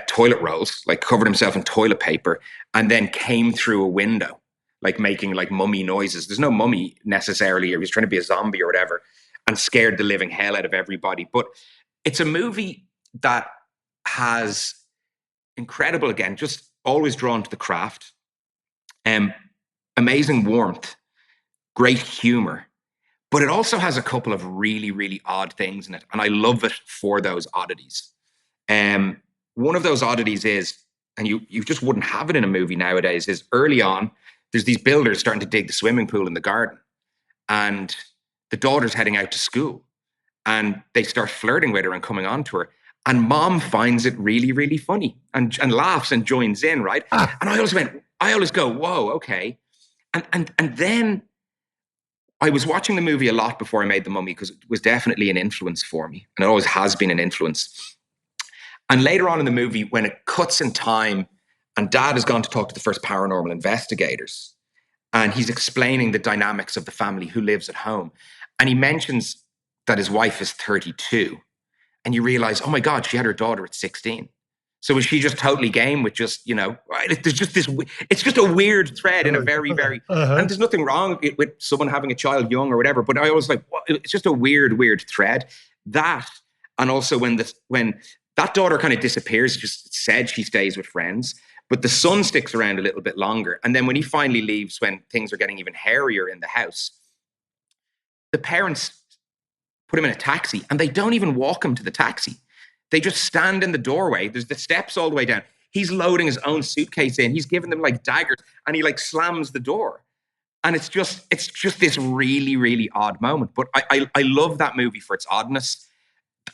toilet rolls, like covered himself in toilet paper, and then came through a window, like making like mummy noises. There's no mummy necessarily. He was trying to be a zombie or whatever, and scared the living hell out of everybody. But it's a movie that has incredible, again, just always drawn to the craft, amazing warmth, great humor, but it also has a couple of really, really odd things in it. And I love it for those oddities. One of those oddities is, and you just wouldn't have it in a movie nowadays, is early on, there's these builders starting to dig the swimming pool in the garden, and the daughter's heading out to school, and they start flirting with her and coming on to her. And mom finds it really, really funny and laughs and joins in, right? And I always go, whoa, okay. And then I was watching the movie a lot before I made The Mummy, because it was definitely an influence for me, and it always has been an influence. And later on in the movie, when it cuts in time and Dad has gone to talk to the first paranormal investigators, and he's explaining the dynamics of the family who lives at home, and he mentions that his wife is 32, and you realize, oh my God, she had her daughter at 16. So was she just totally game with just, there's just this, it's just a weird thread in a very, very, and there's nothing wrong with someone having a child young or whatever, but I always like, well, it's just a weird thread. That, and also when that daughter kind of disappears, just said she stays with friends, but the son sticks around a little bit longer. And then when he finally leaves, when things are getting even hairier in the house, the parents put him in a taxi, and they don't even walk him to the taxi. They just stand in the doorway. There's the steps all the way down. He's loading his own suitcase in. He's giving them like daggers, and he like slams the door. And it's just this really, really odd moment. But I love that movie for its oddness.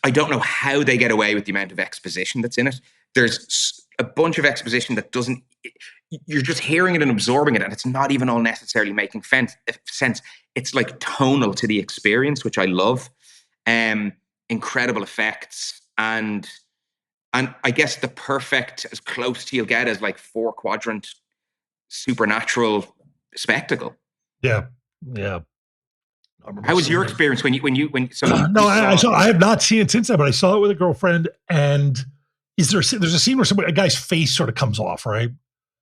I don't know how they get away with the amount of exposition that's in it. There's a bunch of exposition that doesn't, you're just hearing it and absorbing it, and it's not even all necessarily making sense. It's like tonal to the experience, which I love. Incredible effects, and I guess the perfect, as close to you'll get as like 4-quadrant supernatural spectacle. Yeah. How was your experience when you no, I have not seen it since then, but I saw it with a girlfriend. And there's a scene where a guy's face sort of comes off, right?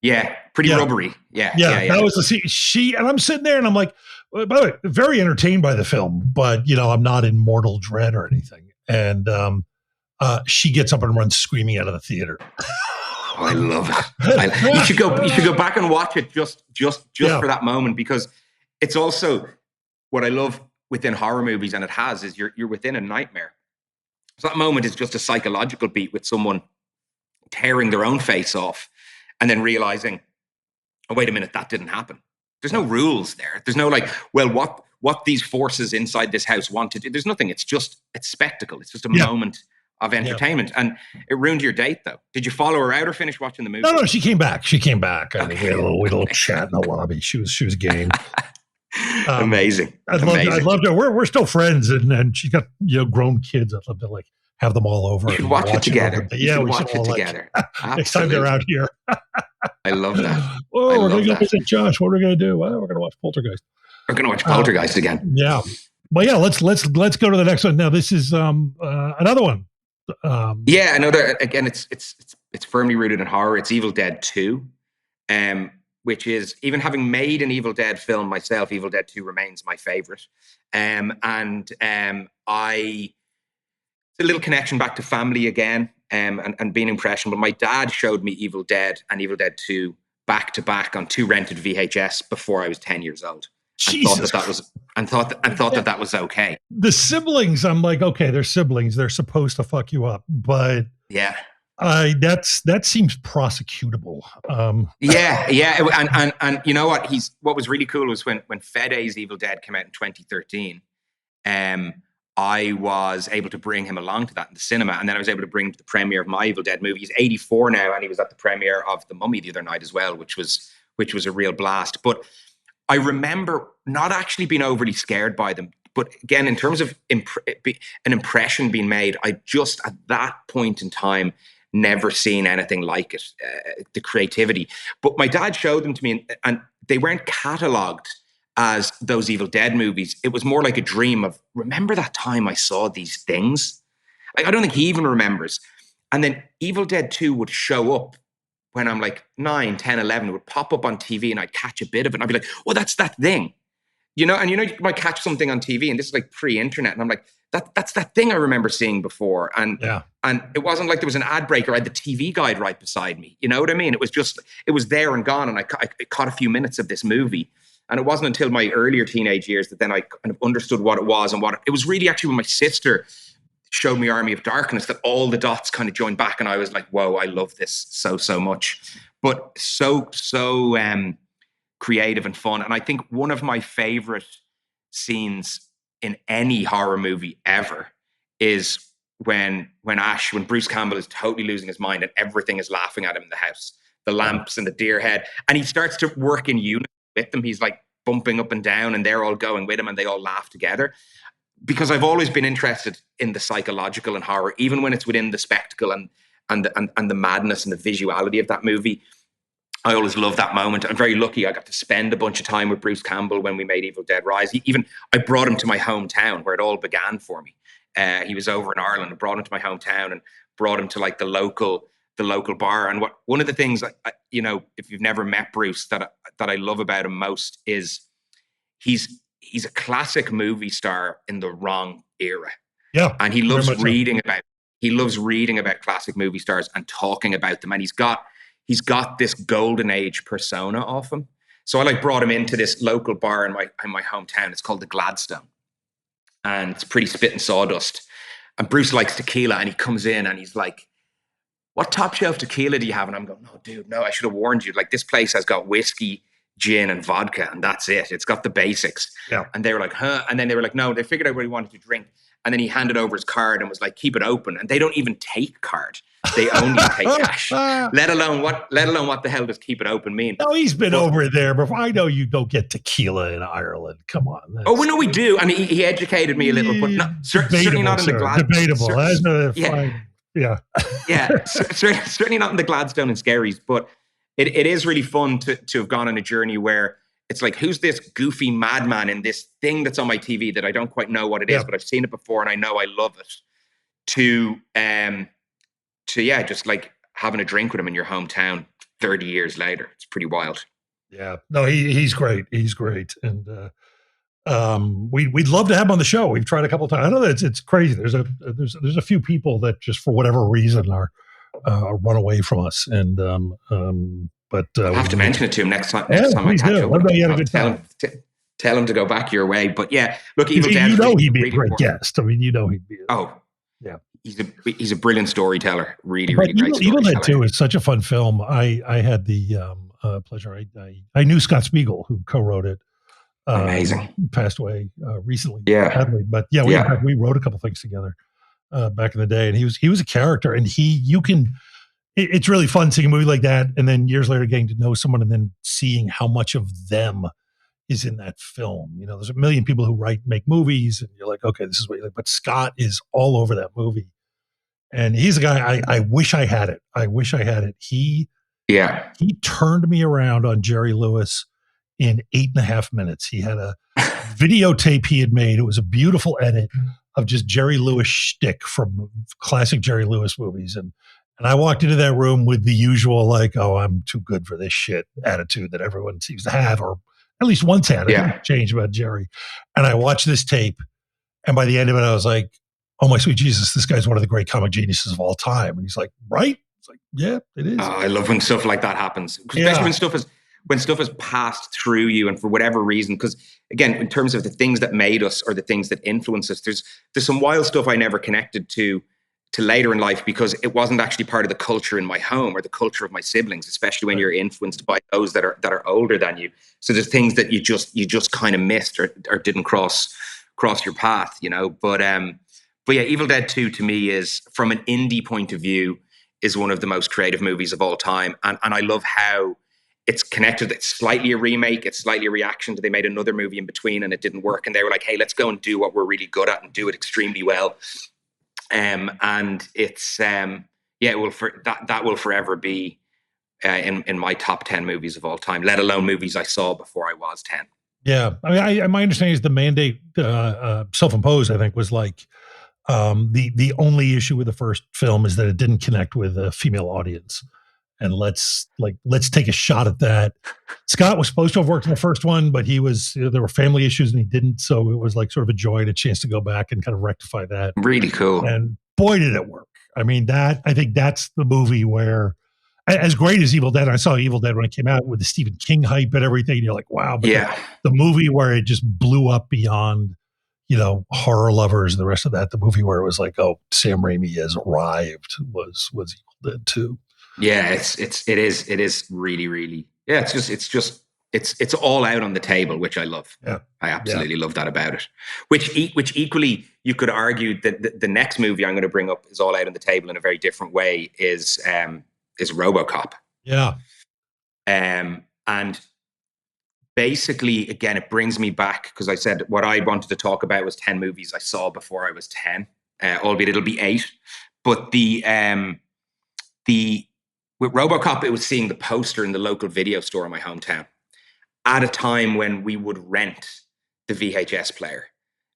Yeah, pretty rubbery. Yeah. That was the scene. And I'm sitting there and I'm like, by the way, very entertained by the film, but I'm not in mortal dread or anything. And she gets up and runs screaming out of the theater. I love it. You should go back and watch it just for that moment, because it's also what I love within horror movies, and it has, is you're within a nightmare. So that moment is just a psychological beat with someone tearing their own face off and then realizing, oh, wait a minute, that didn't happen. There's no rules there. There's no like, well, what these forces inside this house want to do. There's nothing. It's spectacle. It's just a moment of entertainment. And it ruined your date, though. Did you follow her out or finish watching the movie? No, she came back. I mean, we had a little chat in the lobby. She was game. Amazing. I'd love to. We're still friends, and she's got grown kids. I'd love to like have them all over. You should watch it together. We should all together. Next time they're out here. I love that. Oh, we're gonna go visit Josh. What are we gonna do? Well, we're gonna watch Poltergeist. We're gonna watch Poltergeist again. Yeah, but yeah, let's go to the next one. Now, this is another one. Another. Again, it's firmly rooted in horror. It's Evil Dead 2. Which is, even having made an Evil Dead film myself, Evil Dead 2 remains my favorite. It's a little connection back to family again, and being impressionable. My dad showed me Evil Dead and Evil Dead 2 back to back on 2 rented VHS before I was 10 years old. Jesus. And thought that was okay. The siblings, I'm like, okay, they're siblings. They're supposed to fuck you up, but yeah. That seems prosecutable. And you know what? What was really cool was when Fede's Evil Dead came out in 2013. I was able to bring him along to that in the cinema, and then I was able to bring him to the premiere of my Evil Dead movie. He's 84 now, and he was at the premiere of The Mummy the other night as well, which was a real blast. But I remember not actually being overly scared by them. But again, in terms of an impression being made, I just at that point in time never seen anything like it, the creativity. But my dad showed them to me, and they weren't catalogued as those Evil Dead movies. It was more like a dream of, remember that time I saw these things? Like, I don't think he even remembers. And then Evil Dead 2 would show up when I'm like 9, 10, 11. It would pop up on TV, and I'd catch a bit of it, and I'd be like, oh, that's that thing. And you might catch something on TV, and this is like pre-internet, and I'm like, that's that thing I remember seeing before. And it wasn't like there was an ad break or I had the TV guide right beside me. You know what I mean? It was there and gone, and I caught a few minutes of this movie. And it wasn't until my earlier teenage years that then I kind of understood what it was, and it was really actually when my sister showed me Army of Darkness that all the dots kind of joined back, and I was like, whoa, I love this so much. But so creative and fun. And I think one of my favorite scenes in any horror movie ever is when Bruce Campbell is totally losing his mind and everything is laughing at him in the house, the lamps and the deer head, and he starts to work in unison with them. He's like bumping up and down, and they're all going with him, and they all laugh together. Because I've always been interested in the psychological in horror, even when it's within the spectacle and the madness and the visuality of that movie. I always love that moment. I'm very lucky I got to spend a bunch of time with Bruce Campbell when we made Evil Dead Rise. I brought him to my hometown where it all began for me. He was over in Ireland. I brought him to my hometown and brought him to like the local bar. And one of the things, if you've never met Bruce, that I love about him most is he's a classic movie star in the wrong era. Yeah. And he loves reading about classic movie stars and talking about them. And he's got this golden age persona of him. So I brought him into this local bar in my hometown. It's called the Gladstone. And it's pretty spit and sawdust. And Bruce likes tequila, and he comes in and he's like, what top shelf tequila do you have? And I'm going, no, dude, no, I should have warned you. Like, this place has got whiskey, gin, and vodka, and that's it. It's got the basics. Yeah. And they were like, huh? And then they were like, no, they figured out what he wanted to drink. And then he handed over his card and was like, keep it open. And they don't even take card. They only take cash. Let alone what the hell does keep it open mean? No, he's been over there before. I know you don't get tequila in Ireland. Come on. Oh, well, no, we do. And he educated me a little, but no, certainly not in the Gladstone. Debatable. Yeah. Certainly not in the Gladstone and Skerries, but it is really fun to have gone on a journey where it's like, who's this goofy madman in this thing that's on my TV that I don't quite know what it is, but I've seen it before and I know I love it. To just like having a drink with him in your hometown 30 years later. It's pretty wild. Yeah. No, he's great. He's great. And we'd love to have him on the show. We've tried a couple of times. I know that it's crazy. There's a few people that just for whatever reason are run away from us. And but I'll have to mention it to him next time. I catch him. What about you had a good time? Tell him to go back your way. But yeah, look, Evil Dead. He'd be a great guest. I mean, he'd be. Yeah. He's a brilliant storyteller. Really great storyteller. Evil Dead 2 is such a fun film. I had the pleasure. I knew Scott Spiegel, who co-wrote it. Amazing. Passed away recently. Yeah. Sadly. But yeah, we wrote a couple things together back in the day, and he was a character. And it's really fun seeing a movie like that, and then years later getting to know someone, and then seeing how much of them is in that film. You know, there's a million people who make movies, and you're like, okay, this is what you like. But Scott is all over that movie. And he's a guy, I wish I had it. He turned me around on Jerry Lewis in 8.5 minutes. He had a videotape he had made. It was a beautiful edit of just Jerry Lewis shtick from classic Jerry Lewis movies. And I walked into that room with the usual, like, oh, I'm too good for this shit attitude that everyone seems to have, or at least once had. It changed about Jerry. And I watched this tape, and by the end of it, I was like, oh my sweet Jesus, this guy's one of the great comic geniuses of all time. And he's like, right? It's like, yeah, it is. I love when stuff like that happens, especially when stuff has passed through you, and for whatever reason. Because again, in terms of the things that made us or the things that influence us, there's some wild stuff I never connected to later in life, because it wasn't actually part of the culture in my home or the culture of my siblings, especially when you're influenced by those that are older than you. So there's things that you just kind of missed or didn't cross your path, you know. But yeah, Evil Dead 2 to me is, from an indie point of view, is one of the most creative movies of all time. And I love how it's connected. It's slightly a remake. It's slightly a reaction to, they made another movie in between and it didn't work. And they were like, hey, let's go and do what we're really good at and do it extremely well. And it's, that will forever be in my top 10 movies of all time, let alone movies I saw before I was 10. Yeah. I mean, my understanding is the mandate, self-imposed, I think, was like, the only issue with the first film is that it didn't connect with a female audience, and let's take a shot at that. Scott was supposed to have worked in the first one, but there were family issues and he didn't. So it was like sort of a joy and a chance to go back and kind of rectify that. Really cool. And boy, did it work. I mean, I think that's the movie where, as great as Evil Dead, I saw Evil Dead when it came out with the Stephen King hype and everything. And you're like, wow. But the movie where it just blew up beyond, you know, horror lovers and the rest of that, the movie where it was like, oh, Sam Raimi has arrived was Evil Dead 2. Yeah, it is really, really, yeah, it's all out on the table, which I love. Yeah. I absolutely love that about it. Which equally, you could argue that the next movie I'm going to bring up is all out on the table in a very different way, is RoboCop. Yeah. And basically, again, it brings me back, because I said what I wanted to talk about was 10 movies I saw before I was 10, albeit it'll be 8. But with RoboCop, it was seeing the poster in the local video store in my hometown at a time when we would rent the VHS player.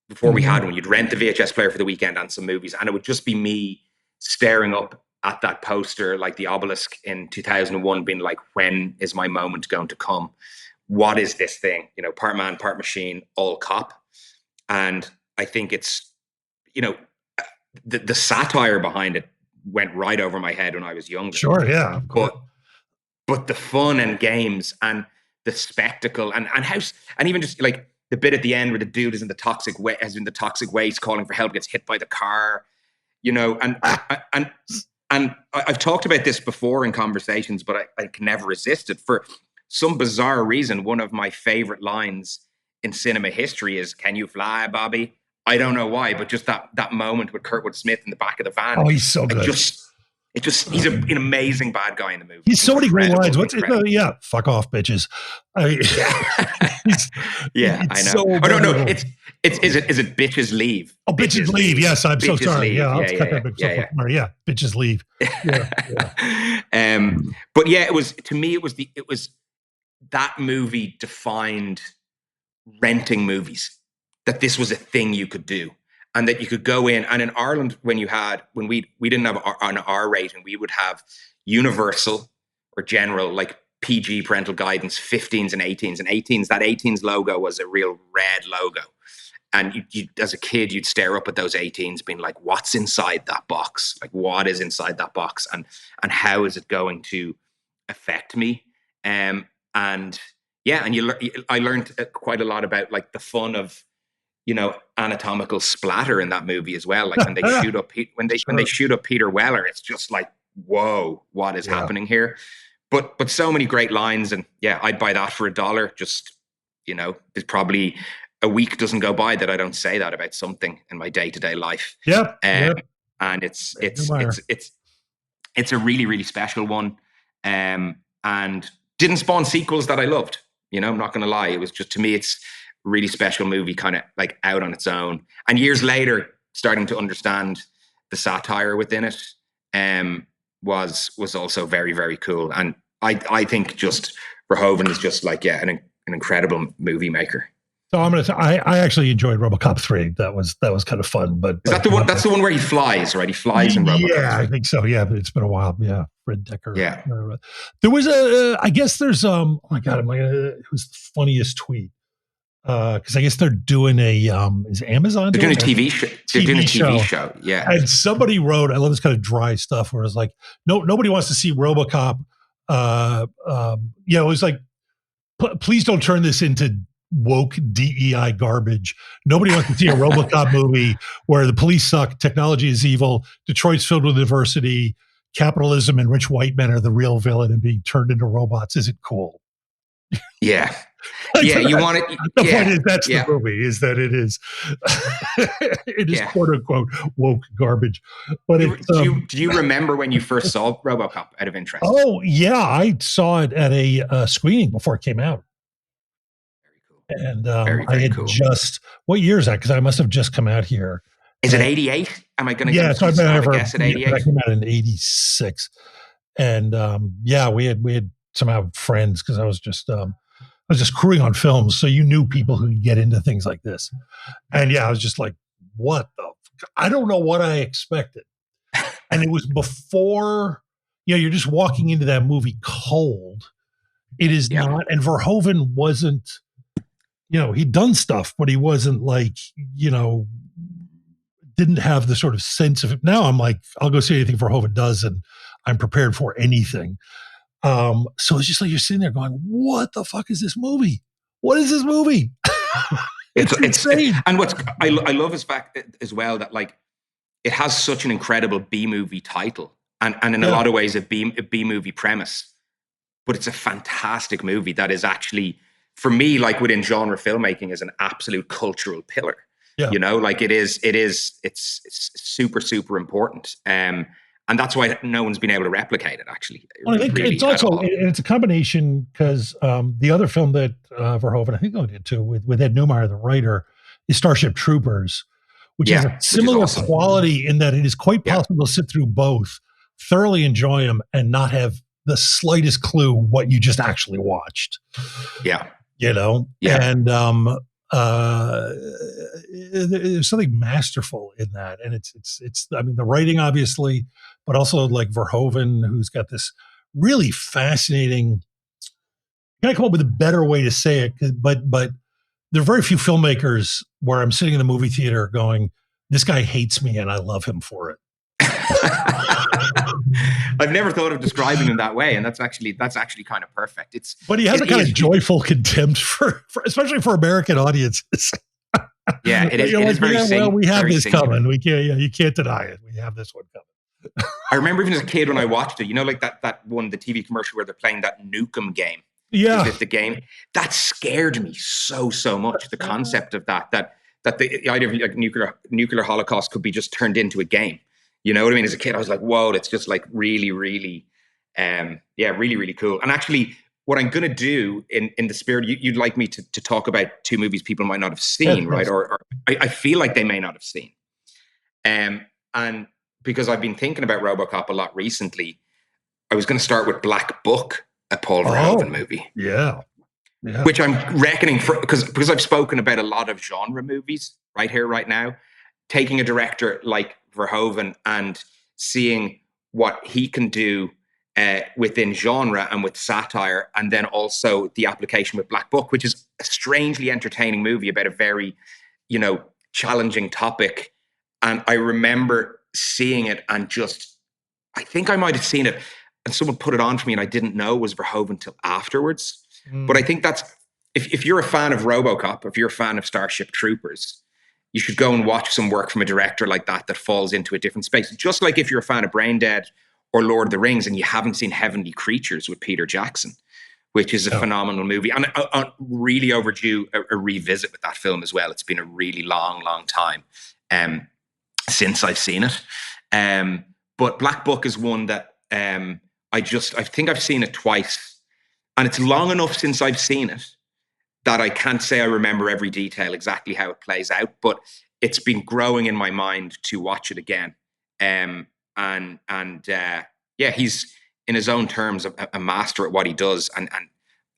Before we had one, you'd rent the VHS player for the weekend and some movies, and it would just be me staring up at that poster like the obelisk in 2001, being like, when is my moment going to come? What is this thing? You know, part man, part machine, all cop. And I think it's, you know, the satire behind it went right over my head when I was younger. Sure, yeah. But the fun and games and the spectacle and even just like the bit at the end where the dude is in the toxic waste calling for help, gets hit by the car. you know, and I've talked about this before in conversations, but I can never resist it. For some bizarre reason, one of my favorite lines in cinema history is, "Can you fly, Bobby?" I don't know why, but just that moment with Kurtwood Smith in the back of the van. Oh, he's so good. He's an amazing bad guy in the movie. He's so many great lines. What's it? Yeah, fuck off, bitches. Yeah, I know. So no, is it bitches leave? Oh, bitches leave. Yes, I'm so sorry. Leave. Yeah, I'll cut that bit. Yeah, bitches leave. Yeah. But yeah, it was, to me, it was that movie defined renting movies, that this was a thing you could do, and that you could go in. And in Ireland, when we didn't have an R rating, we would have universal or general, like PG parental guidance, 15s and 18s. And 18s, that 18s logo was a real red logo. And you, as a kid, you'd stare up at those 18s being like, what's inside that box? Like, what is inside that box? And how is it going to affect me? And yeah, and I learned quite a lot about like the fun of, you know, anatomical splatter in that movie as well. Like when they shoot up when they shoot up Peter Weller, it's just like, whoa, what is happening here? But so many great lines, and yeah, I'd buy that for $1. Just, you know, there's probably a week doesn't go by that I don't say that about something in my day-to-day life. Yep. And it's a really, really special one. And didn't spawn sequels that I loved. You know, I'm not going to lie. It was just, to me, it's a really special movie, kind of like out on its own. And years later, starting to understand the satire within it was also very, very cool. And I think just Verhoeven is just like, an incredible movie maker. So I actually enjoyed RoboCop 3. That was kind of fun. But is that the one? That's the one where he flies, right? He flies in RoboCop. Yeah, I think so. Yeah, but it's been a while. Yeah, Fred Decker. Yeah. There was I guess there's oh my god, it was the funniest tweet. Because I guess they're doing is Amazon? They're doing a TV show. They're doing a TV show. Yeah. And somebody wrote, I love this kind of dry stuff where it's like, nobody wants to see RoboCop. It was like, please don't turn this into woke DEI garbage. Nobody wants to see a RoboCop movie where the police suck, technology is evil, Detroit's filled with diversity, capitalism and rich white men are the real villain, and being turned into robots isn't cool. Yeah. Yeah, you want it. The point is, that's the movie, is that it is quote unquote woke garbage. But do you remember when you first saw RoboCop, out of interest? Oh yeah, I saw it at a screening before it came out. And I had what year is that? Because I must have just come out here. Is it 88? Am I going to guess at 88? I came out in 86. And we had somehow friends, because I was just crewing on films. So you knew people who could get into things like this. And I was just like, what the I don't know what I expected. And it was before, you're just walking into that movie cold. It is not, and Verhoeven wasn't, he'd done stuff, but he wasn't like, didn't have the sort of sense of it. Now I'm like, I'll go see anything Verhoeven does, and I'm prepared for anything. So it's just like, you're sitting there going, what the fuck is this movie? What is this movie? it's insane. And what I love is fact as well, that like, it has such an incredible B movie title, and in a lot of ways a B movie premise, but it's a fantastic movie that is actually, for me, like within genre filmmaking, is an absolute cultural pillar. Yeah. Like it's super, super important. And that's why no one's been able to replicate it, actually. Well, I think really it's also, it's a combination, because the other film that Verhoeven, I think I did too, with Ed Neumeyer, the writer, is Starship Troopers, which has a similar quality in that it is quite possible to sit through both, thoroughly enjoy them, and not have the slightest clue what you just actually watched. Yeah. And there's something masterful in that. And it's I mean, the writing, obviously, but also like Verhoeven, who's got this really fascinating, you gotta come up with a better way to say it, but there are very few filmmakers where I'm sitting in the movie theater going, this guy hates me and I love him for it. I've never thought of describing him that way, and that's actually kind of perfect. But he has a kind of joyful contempt for especially for American audiences. Yeah, it is. You're It like, is very yeah, well, we have very this singular. coming. We can't, yeah, you can't deny it. We have this one coming. I remember even as a kid when I watched it, you know, like that one, the TV commercial where they're playing that Nukem game. Yeah. The game that scared me so much. The concept of that the idea of like nuclear holocaust could be just turned into a game. You know what I mean? As a kid, I was like, whoa, it's just like really, really cool. And actually, what I'm going to do in the spirit, you'd like me to talk about two movies people might not have Yes, seen, right? yes. Or I feel like they may not have seen. And because I've been thinking about RoboCop a lot recently, I was going to start with Black Book, a Paul Verhoeven movie. Yeah. Yeah. Which I'm reckoning for, because I've spoken about a lot of genre movies right here, right now. Taking a director like Verhoeven and seeing what he can do within genre and with satire, and then also the application with Black Book, which is a strangely entertaining movie about a very, challenging topic. And I remember seeing it and just, I think I might have seen it and someone put it on for me and I didn't know it was Verhoeven till afterwards. But I think that's, if you're a fan of RoboCop, if you're a fan of Starship Troopers, you should go and watch some work from a director like that falls into a different space. Just like if you're a fan of Braindead or Lord of the Rings and you haven't seen Heavenly Creatures with Peter Jackson, which is a phenomenal movie. And really overdue a revisit with that film as well. It's been a really long time since I've seen it. But Black Book is one that I think I've seen it twice. And it's long enough since I've seen it that I can't say I remember every detail exactly how it plays out, but it's been growing in my mind to watch it again. He's in his own terms a master at what he does, and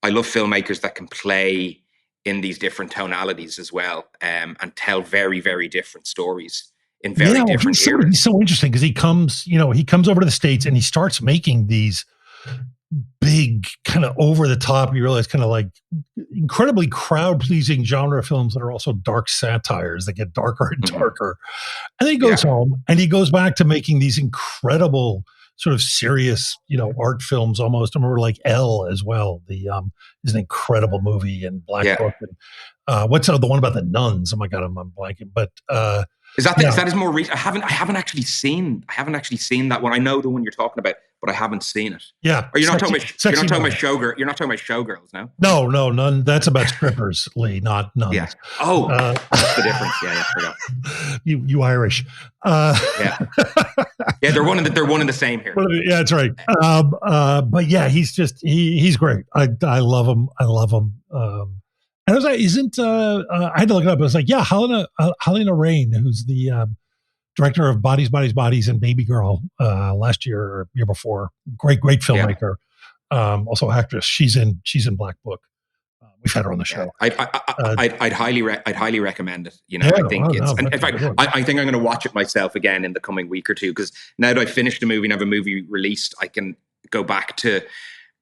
I love filmmakers that can play in these different tonalities as well, and tell very, very different stories in very different eras. He's so interesting because he comes over to the States and he starts making these big kind of over the top, you realize, kind of like incredibly crowd pleasing genre films that are also dark satires that get darker and darker. And then he goes home and he goes back to making these incredible sort of serious, art films almost. I remember like Elle as well. Is an incredible movie, and Black Book. And what's the one about the nuns? Oh my God, I'm blanking. But is that his more recent? I haven't actually seen that one. I know the one you're talking about, but I haven't seen it. Yeah. Or you're not talking about Showgirls. You're not talking about Showgirls, no? No, none. That's about strippers, Lee, not nuns. Yeah. Oh, that's the difference. Yeah, I forgot. You Irish. Yeah, they're one in the same here. Yeah, that's right. But yeah, he's great. I love him. And I was like, I had to look it up. I was like, yeah, Helena Rain, who's the director of Bodies, and Baby Girl last year or year before. Great filmmaker. Also actress. She's in Black Book. We've had her on the show. I'd highly recommend it. I think in fact, I think I'm going to watch it myself again in the coming week or two, because now that I've finished the movie and have a movie released, I can go back to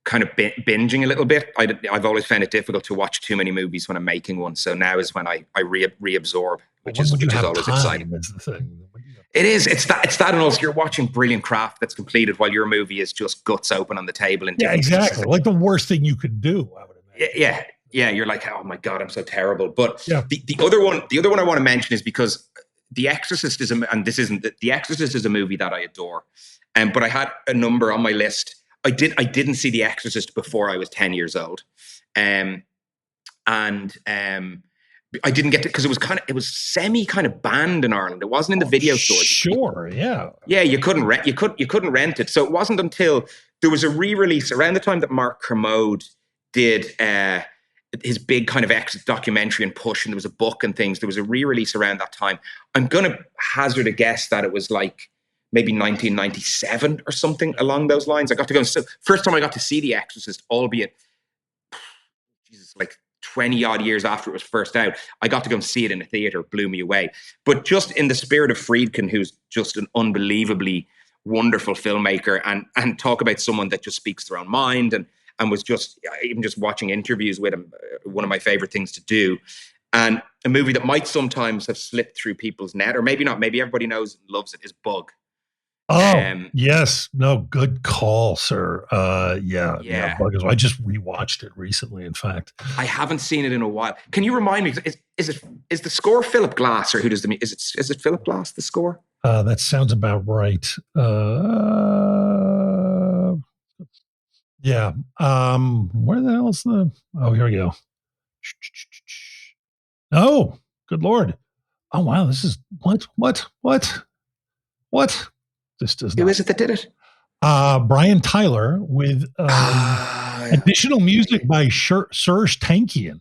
kind of binging a little bit. I've always found it difficult to watch too many movies when I'm making one. So now is when I reabsorb, which is always exciting. Is the thing. It is. It's that, and also you're watching brilliant craft that's completed while your movie is just guts open on the table. Yeah, exactly. Like the worst thing you could do, I would imagine. Yeah. You're like, oh my God, I'm so terrible. But the other one I want to mention is because The Exorcist is The Exorcist is a movie that I adore. But I had a number on my list. I didn't see The Exorcist before I was 10 years old. I didn't get to, because it was semi kind of banned in Ireland. It wasn't in the video stores. Sure, yeah. Yeah, you couldn't rent it. So it wasn't until there was a re-release around the time that Mark Kermode did his big kind of documentary and push, and there was a book and things. There was a re-release around that time. I'm going to hazard a guess that it was like maybe 1997 or something along those lines. I got to go. So first time I got to see The Exorcist, albeit like 20 odd years after it was first out, I got to go and see it in a theater. Blew me away. But just in the spirit of Friedkin, who's just an unbelievably wonderful filmmaker, and talk about someone that just speaks their own mind, and was just, even just watching interviews with him, one of my favorite things to do. And a movie that might sometimes have slipped through people's net, or maybe not, maybe everybody knows and loves it, is Bug. Oh, yes. No, good call, sir. Yeah. Bug as well. I just rewatched it recently, in fact. I haven't seen it in a while. Can you remind me? Is the score Philip Glass, or who does the is it Philip Glass, the score? That sounds about right. Yeah. Where the hell's the? Oh, here we go. Oh, good Lord. Oh, wow. This is what? This does not. Who is it that did it? Brian Tyler with additional music by Serge Tankian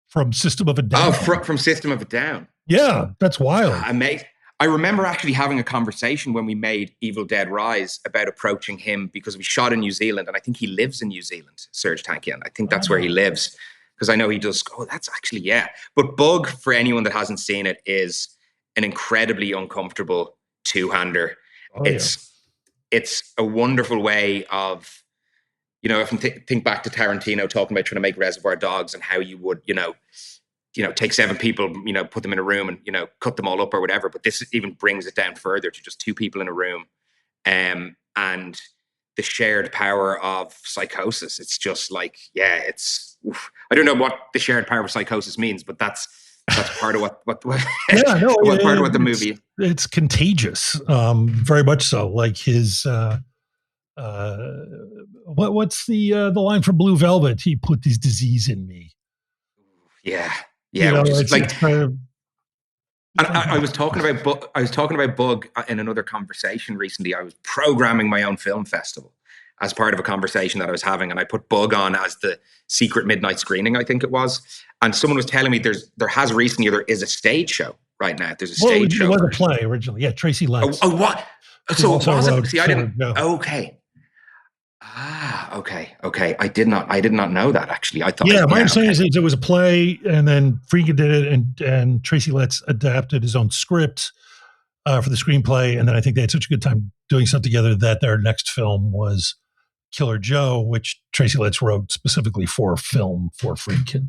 from System of a Down. Oh, from System of a Down. Yeah, that's wild. Amazing. I remember actually having a conversation when we made Evil Dead Rise about approaching him because we shot in New Zealand, and I think he lives in New Zealand, Serge Tankian. I think that's where he lives, because I know he does. Oh, that's actually, yeah. But Bug, for anyone that hasn't seen it, is an incredibly uncomfortable two-hander. Oh, it's a wonderful way of, if you think back to Tarantino talking about trying to make Reservoir Dogs and how you would, take 7 people, put them in a room and, cut them all up or whatever. But this even brings it down further to just 2 people in a room. And the shared power of psychosis. It's just like, I don't know what the shared power of psychosis means, but that's part of what part of what the movie. It's contagious, very much so. Like his, what's the line from Blue Velvet? He put this disease in me. Yeah. It's like kind of. I was talking about Bug in another conversation recently. I was programming my own film festival as part of a conversation that I was having, and I put Bug on as the secret midnight screening, I think it was. And someone was telling me there is a stage show right now. There's a stage show. It was a play originally. Yeah, Tracy Letts. Oh, what? So it wasn't. See, I didn't. No. Okay. Okay. I did not know that, actually. I thought. Yeah, my understanding is it was a play, and then Friedkin did it, and Tracy Letts adapted his own script for the screenplay, and then I think they had such a good time doing something together that their next film was Killer Joe, which Tracy Letts wrote specifically for film for Friedkin,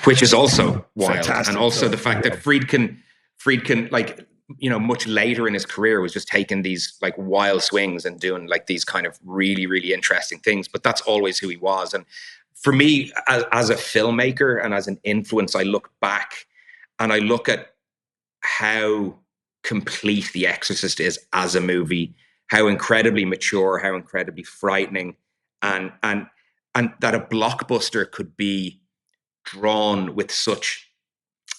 which is also wild. Fantastic. And also the fact that Friedkin, like, much later in his career was just taking these like wild swings and doing like these kind of really, really interesting things. But that's always who he was. And for me, as a filmmaker and as an influence, I look back and I look at how complete The Exorcist is as a movie, how incredibly mature, how incredibly frightening, and that a blockbuster could be drawn with such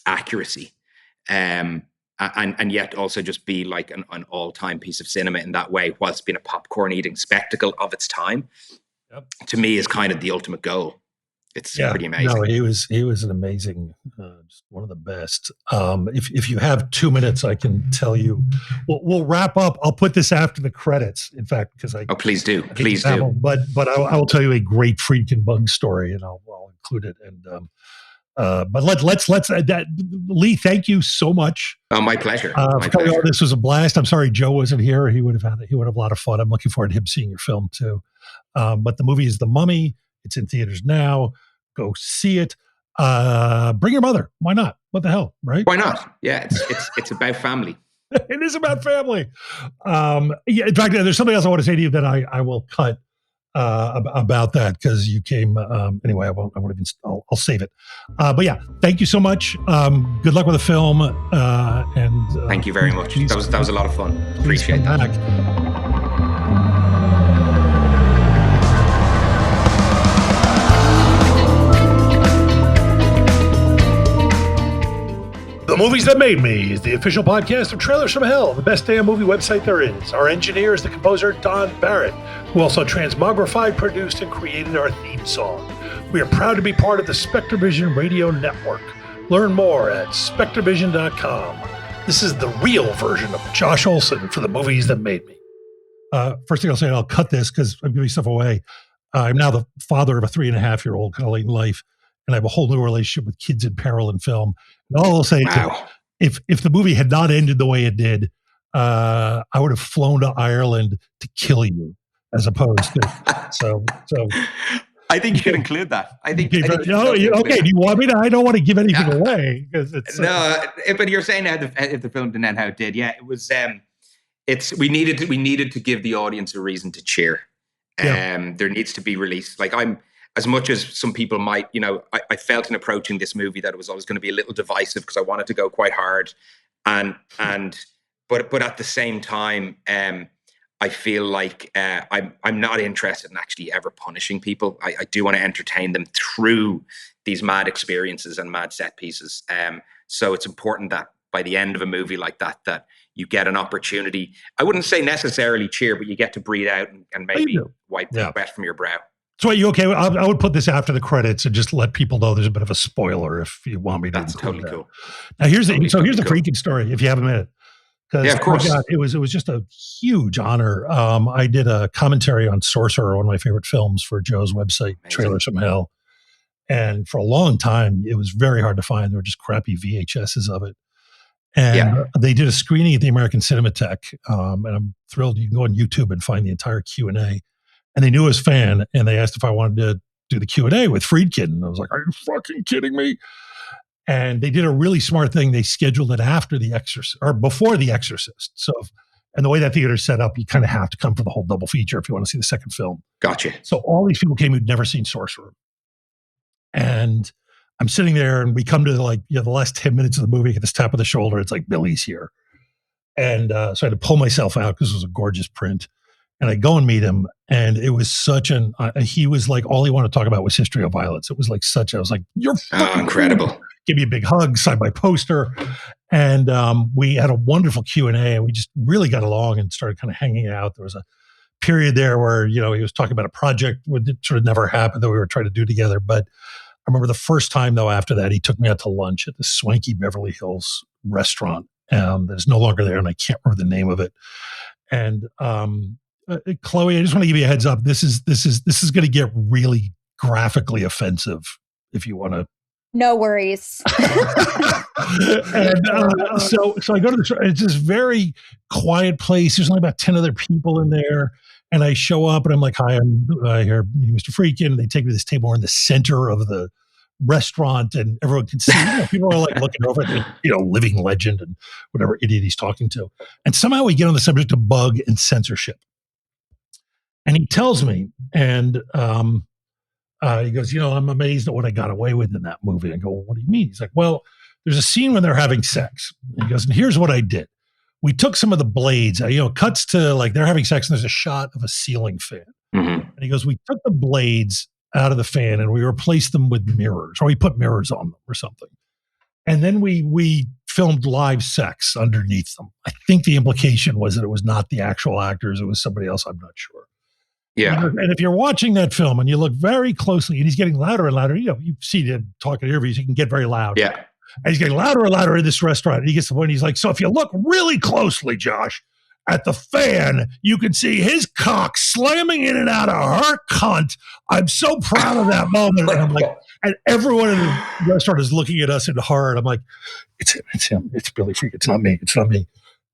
accuracy, and yet also just be like an all-time piece of cinema in that way, whilst being a popcorn-eating spectacle of its time. Yep. To me, is kind of the ultimate goal. It's pretty amazing. No, he was an amazing, just one of the best. If you have 2 minutes, I can tell you. We'll wrap up. I'll put this after the credits, in fact, because please do. But I will tell you a great Friedkin Bug story, and I'll include it. And but let's Lee, thank you so much. Oh, my pleasure. This was a blast. I'm sorry Joe wasn't here. He would have a lot of fun. I'm looking forward to him seeing your film too. But the movie is The Mummy. It's in theaters now. Go see it. Bring your mother. Why not? What the hell, right? Why not? Yeah, it's about family. It is about family. In fact, there's something else I want to say to you that I will cut about that, because you came anyway. I won't even. I'll save it. But yeah, thank you so much. Good luck with the film. And thank you very much. That was a lot of fun. Appreciate that. The Movies That Made Me is the official podcast of Trailers from Hell, the best damn movie website there is. Our engineer is the composer Don Barrett, who also transmogrified, produced, and created our theme song. We are proud to be part of the SpectreVision Radio Network. Learn more at SpectreVision.com. This is the real version of Josh Olson for The Movies That Made Me. First thing I'll say, and I'll cut this because I'm giving stuff away. I'm now the father of a 3.5-year-old calling life, and I have a whole new relationship with kids in peril in film. And all I'll say is, if the movie had not ended the way it did, I would have flown to Ireland to kill you, as opposed to so. I think you should include that. I think. Okay. Do you want me to? I don't want to give anything away because it's no. But you're saying if the film didn't end how it did, yeah, it was. we needed to give the audience a reason to cheer. Yeah. There needs to be release. Like, I'm, as much as some people might, I felt in approaching this movie that it was always going to be a little divisive because I wanted to go quite hard, but at the same time, I feel like I'm not interested in actually ever punishing people. I do want to entertain them through these mad experiences and mad set pieces. So it's important that by the end of a movie like that you get an opportunity. I wouldn't say necessarily cheer, but you get to breathe out and maybe wipe the sweat from your brow. So are you okay? I would put this after the credits and just let people know there's a bit of a spoiler if you want me to. That's totally cool. Now here's the freaking story, if you have a minute. Yeah, of course. It was just a huge honor. I did a commentary on Sorcerer, one of my favorite films, for Joe's website, Amazing. Trailers from Hell. And for a long time, it was very hard to find. There were just crappy VHSs of it. And they did a screening at the American Cinematheque. And I'm thrilled. You can go on YouTube and find the entire Q&A. And they knew I was a fan, and they asked if I wanted to do the Q&A with Friedkin. And I was like, are you fucking kidding me? And they did a really smart thing. They scheduled it after The Exorcist, or before The Exorcist. So, and the way that theater's set up, you kind of have to come for the whole double feature if you want to see the second film. Gotcha. So all these people came who'd never seen Sorcerer. And I'm sitting there, and we come to the last 10 minutes of the movie, at this tap of the shoulder. It's like, Billy's here. And so I had to pull myself out because it was a gorgeous print. And I go and meet him, and it was such he was like, all he wanted to talk about was History of Violence. It was like I was like, you're fucking incredible. Cool. Give me a big hug, sign my poster. And we had a wonderful Q&A, and we just really got along and started kind of hanging out. There was a period there where, he was talking about a project that sort of never happened that we were trying to do together. But I remember the first time, though, after that, he took me out to lunch at this swanky Beverly Hills restaurant that is no longer there, and I can't remember the name of it. And Chloe, I just want to give you a heads up. This is going to get really graphically offensive if you want to. No worries. And so I go to it's this very quiet place. There's only about 10 other people in there. And I show up, and I'm like, hi, I'm here, Mr. Friedkin. And they take me to this table. We're in the center of the restaurant, and everyone can see. People are like looking over at the living legend and whatever idiot he's talking to. And somehow we get on the subject of bug and censorship. And he tells me, and he goes, I'm amazed at what I got away with in that movie. I go, well, what do you mean? He's like, well, there's a scene when they're having sex. And he goes, and here's what I did. We took some of the blades, cuts to they're having sex, and there's a shot of a ceiling fan. Mm-hmm. And he goes, we took the blades out of the fan and we replaced them with mirrors, or we put mirrors on them or something. And then we filmed live sex underneath them. I think the implication was that it was not the actual actors. It was somebody else. I'm not sure. Yeah. And if you're watching that film and you look very closely, and he's getting louder and louder, you see him talking in interviews, he can get very loud. Yeah. And he's getting louder and louder in this restaurant. And he gets to the point, he's like, so if you look really closely, Josh, at the fan, you can see his cock slamming in and out of her cunt. I'm so proud of that moment. And I'm like, and everyone in the restaurant is looking at us in horror. And I'm like, it's him. It's Billy Freak. It's not me.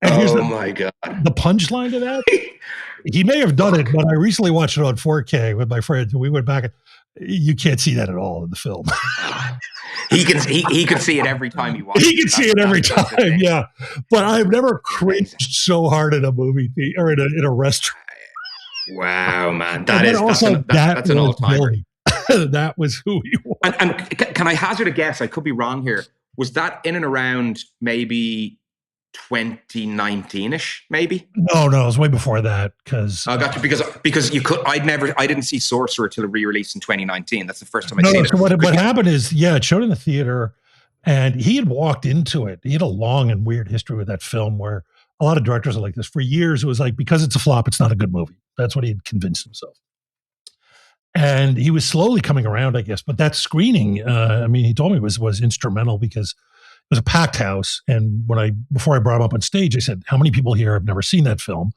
And my God. The punchline to that, he may have done it, but I recently watched it on 4K with my friends, and we went back. You can't see that at all in the film. He can see it every time he watches. He can see it every time, yeah. But I've never cringed so hard in a movie theater or in a restaurant. Wow, man, that's an all-timer. That was who he was. And can I hazard a guess? I could be wrong here. Was that in and around maybe 2019-ish, maybe? No, it was way before that. Because I got you because you could. I didn't see Sorcerer till it re-released in 2019. That's the first time I'd seen it. So what happened is, it showed in the theater, and he had walked into it. He had a long and weird history with that film, where a lot of directors are like this. For years, it was like, because it's a flop, it's not a good movie. That's what he had convinced himself. And he was slowly coming around, I guess. But that screening, he told me was instrumental, because it was a packed house. And before I brought him up on stage, I said, how many people here have never seen that film?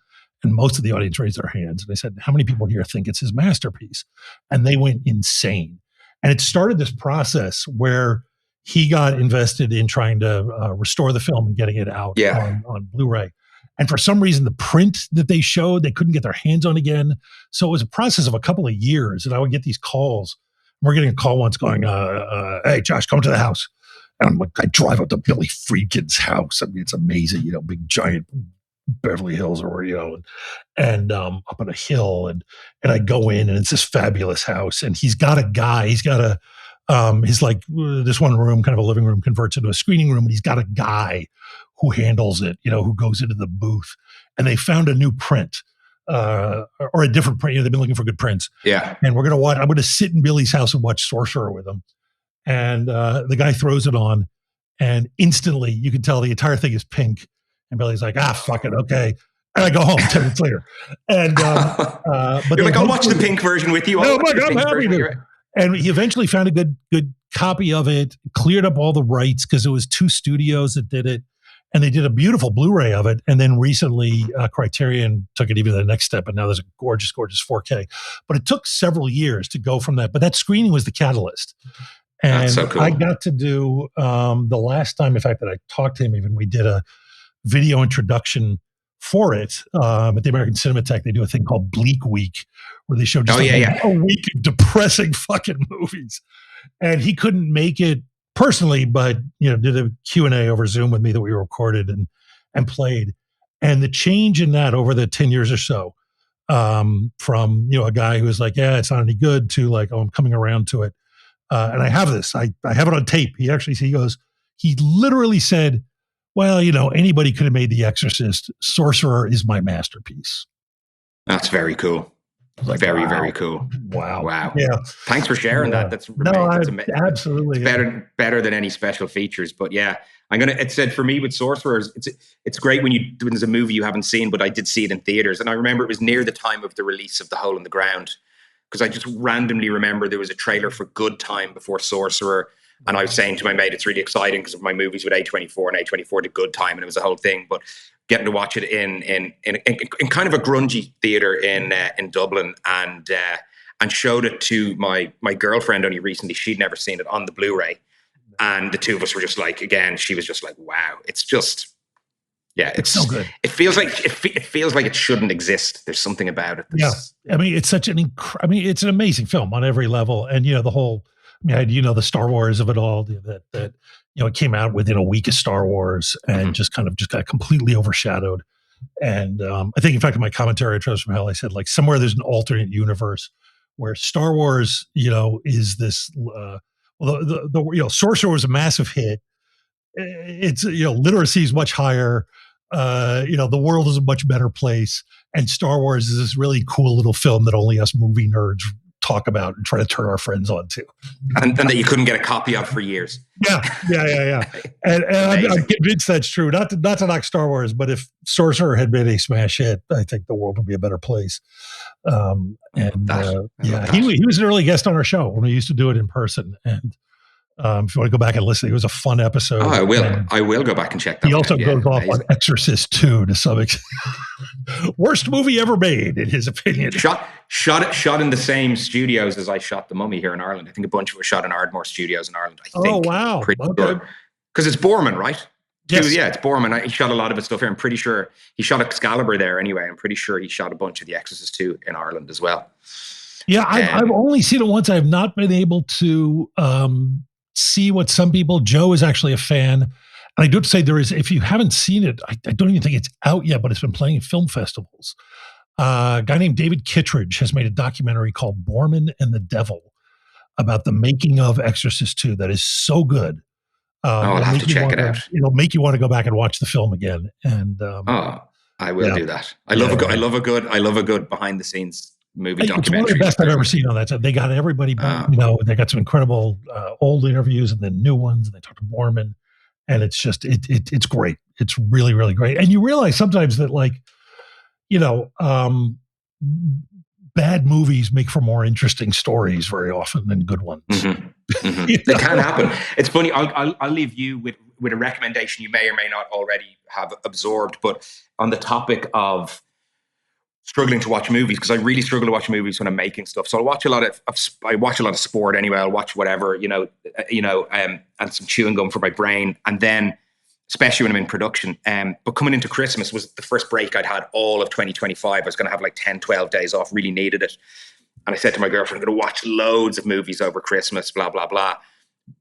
And most of the audience raised their hands. And I said, how many people here think it's his masterpiece? And they went insane. And it started this process where he got invested in trying to restore the film and getting it out on Blu-ray. And for some reason, the print that they showed, they couldn't get their hands on again. So it was a process of a couple of years. And I would get these calls. We're getting a call once going, hey, Josh, come to the house. And I'm like, I drive up to Billy Friedkin's house. It's amazing, big giant Beverly Hills or and up on a hill, and I go in, and it's this fabulous house, and he's got a guy, he's like this one room, kind of a living room, converts into a screening room, and he's got a guy who handles it, who goes into the booth, and they found a new print. Or a different print. They've been looking for good prints. Yeah. And I'm going to sit in Billy's house and watch Sorcerer with him. And the guy throws it on, and instantly you can tell the entire thing is pink. And Billy's like, fuck it, okay. And I go home 10 minutes later. And but you're like, I'll watch the pink version with you. I'm happy to. And he eventually found a good copy of it, cleared up all the rights because it was 2 studios that did it. And they did a beautiful Blu-ray of it. And then recently, Criterion took it even to the next step. And now there's a gorgeous, gorgeous 4K. But it took several years to go from that. But that screening was the catalyst. And that's so cool. I got to do the last time, in fact, that I talked to him, even we did a video introduction for it at the American Cinematheque. They do a thing called Bleak Week, where they show just a week of depressing fucking movies. And he couldn't make it personally, but did a Q&A over Zoom with me that we recorded and played. And the change in that over the 10 years or so, from a guy who was like, yeah, it's not any good, to like, oh, I'm coming around to it. And I have this. I have it on tape. He literally said, well, anybody could have made The Exorcist. Sorcerer is my masterpiece. That's very cool. Like, very cool. Wow. Yeah. Thanks for sharing that. That's absolutely it's better than any special features. But yeah, it said for me with Sorcerers, it's great when there's a movie you haven't seen, but I did see it in theaters. And I remember it was near the time of the release of The Hole in the Ground, because I just randomly remember there was a trailer for Good Time before Sorcerer. And I was saying to my mate, it's really exciting because of my movies with A24, and A24 did Good Time, and it was a whole thing. But getting to watch it in kind of a grungy theater in Dublin, and showed it to my girlfriend only recently. She'd never seen it on the Blu-ray, and the two of us were just like, again, she was just like, wow, it's just, yeah, it's so good. It feels like it shouldn't exist. There's something about it. I mean, it's such it's an amazing film on every level, and the whole. The Star Wars of it all, that it came out within a week of Star Wars and just got completely overshadowed. And I think, in fact, in my commentary at Trails from Hell, I said, like, somewhere there's an alternate universe where Star Wars, is this, Sorcerer was a massive hit. It's, literacy is much higher. The world is a much better place. And Star Wars is this really cool little film that only us movie nerds talk about and try to turn our friends on to. And that you couldn't get a copy of for years. Yeah. And I'm convinced that's true. Not to knock Star Wars, but if Sorcerer had been a smash hit, I think the world would be a better place. He was an early guest on our show when we used to do it in person. And if you want to go back and listen, it was a fun episode. Oh, I will. I will go back and check that. He also goes off on Exorcist 2 to some extent. Worst movie ever made, in his opinion. Shot in the same studios as I shot The Mummy here in Ireland. I think a bunch of it was shot in Ardmore Studios in Ireland. I think. Oh, wow. Because it's Borman, right? Yes. Yeah, it's Borman. He shot a lot of his stuff here. I'm pretty sure he shot Excalibur there anyway. I'm pretty sure he shot a bunch of The Exorcist 2 in Ireland as well. Yeah, I've only seen it once. I have not been able to see what some people. Joe is actually a fan. And I do have to say, if you haven't seen it, I don't even think it's out yet, but it's been playing at film festivals. A guy named David Kittredge has made a documentary called Borman and the Devil about the making of Exorcist 2 that is so good. I'll have to check it out. It'll make you want to go back and watch the film again. And I will do that. I love a good behind the scenes movie documentary. It's one of the best I've ever seen on that. They got everybody, they got some incredible old interviews and then new ones. And they talked to Borman, and it's just, it's great. It's really, really great. And you realize sometimes that, like, bad movies make for more interesting stories very often than good ones. Mm-hmm. Mm-hmm. It can happen. It's funny. I'll leave you with a recommendation you may or may not already have absorbed, but on the topic of struggling to watch movies, because I really struggle to watch movies when I'm making stuff. So I watch a lot of sport anyway. I'll watch whatever, and some chewing gum for my brain. And then, especially when I'm in production. But coming into Christmas was the first break I'd had all of 2025. I was going to have like 10, 12 days off, really needed it. And I said to my girlfriend, I'm going to watch loads of movies over Christmas, blah, blah, blah.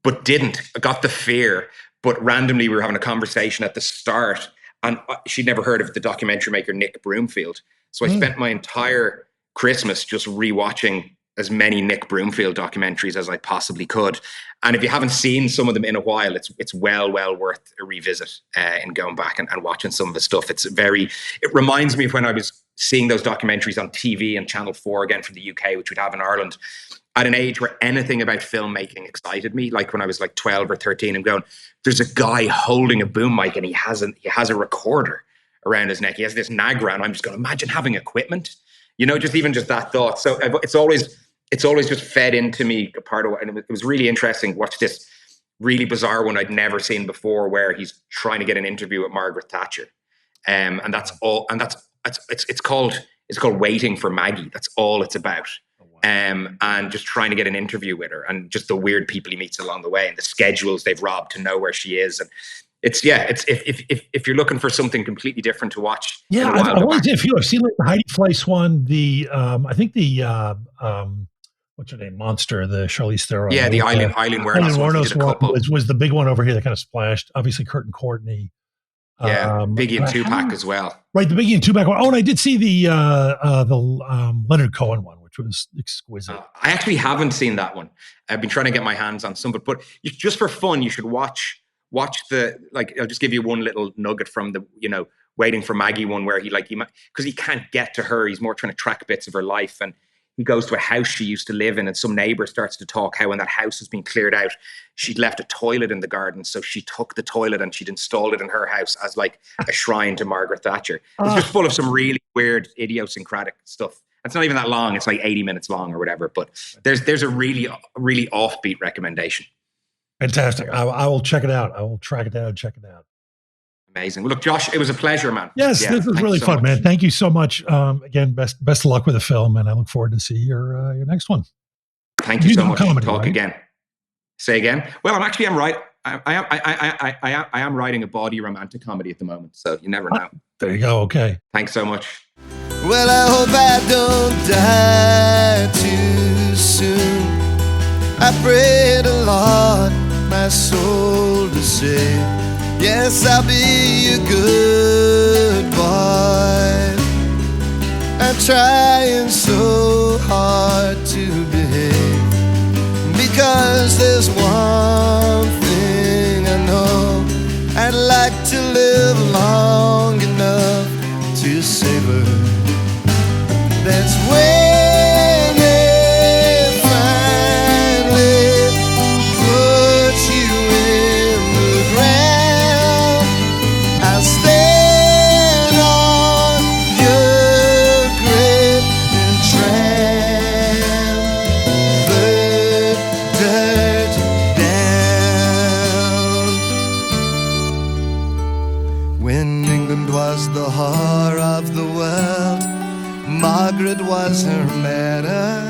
But didn't. I got the fear. But randomly, we were having a conversation at the start. and she'd never heard of the documentary maker Nick Broomfield. So I spent my entire Christmas just rewatching as many Nick Broomfield documentaries as I possibly could. And if you haven't seen some of them in a while, it's well worth a revisit and going back and watching some of his stuff. It reminds me of when I was seeing those documentaries on TV and Channel 4 again from the UK, which we'd have in Ireland, at an age where anything about filmmaking excited me. Like when I was like 12 or 13, I'm going, there's a guy holding a boom mic and he has a recorder around his neck. He has this Nagra, and I'm just going, imagine having equipment, just that thought. So it's always just fed into me a part of it. And it was really interesting to watch this really bizarre one I'd never seen before, where he's trying to get an interview with Margaret Thatcher. And that's all. And it's called Waiting for Maggie. That's all it's about. And just trying to get an interview with her, and just the weird people he meets along the way, and the schedules they've robbed to know where she is. And it's if you're looking for something completely different to watch. Yeah, I wanted to, if you have seen like the Heidi Fleiss one, I think the what's her name, Monster, the Charlize Theron. Yeah, the Eileen Wuornos was the big one over here that kind of splashed. Obviously, Kurt and Courtney. Yeah, Biggie and Tupac as well. Right, the Biggie and Tupac one. Oh, and I did see the Leonard Cohen one, which was exquisite. I actually haven't seen that one. I've been trying to get my hands on some, but just for fun, you should watch the, like, I'll just give you one little nugget from the, Waiting for Maggie one, where because he can't get to her. He's more trying to track bits of her life, and he goes to a house she used to live in, and some neighbor starts to talk how when that house has been cleared out, she'd left a toilet in the garden. So she took the toilet and she'd installed it in her house as like a shrine to Margaret Thatcher. It's just full of some really weird, idiosyncratic stuff. It's not even that long. It's like 80 minutes long or whatever, but there's a really, really offbeat recommendation. Fantastic. I will check it out. I will track it down and check it out. Amazing. Well, look, Josh, it was a pleasure, man. Yes, this was really fun, man. Thank you so much. Again, best of luck with the film, and I look forward to see your next one. Thank you so much. Talk again. Say again. Well, I am writing a bawdy romantic comedy at the moment, so you never know. There you go. Okay. Thanks so much. Well, I hope I don't die too soon. I pray the Lord my soul to save. Yes, I'll be a good boy. I'm trying so hard to behave, because there's one thing I know: I'd like to live long enough to savor. That's when they finally put you in the ground. I'll stand on your grave and tramp the dirt down. When England was the whore of the world, Margaret was her madam,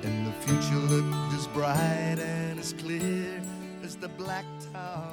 and the future looked as bright and as clear as the black tar.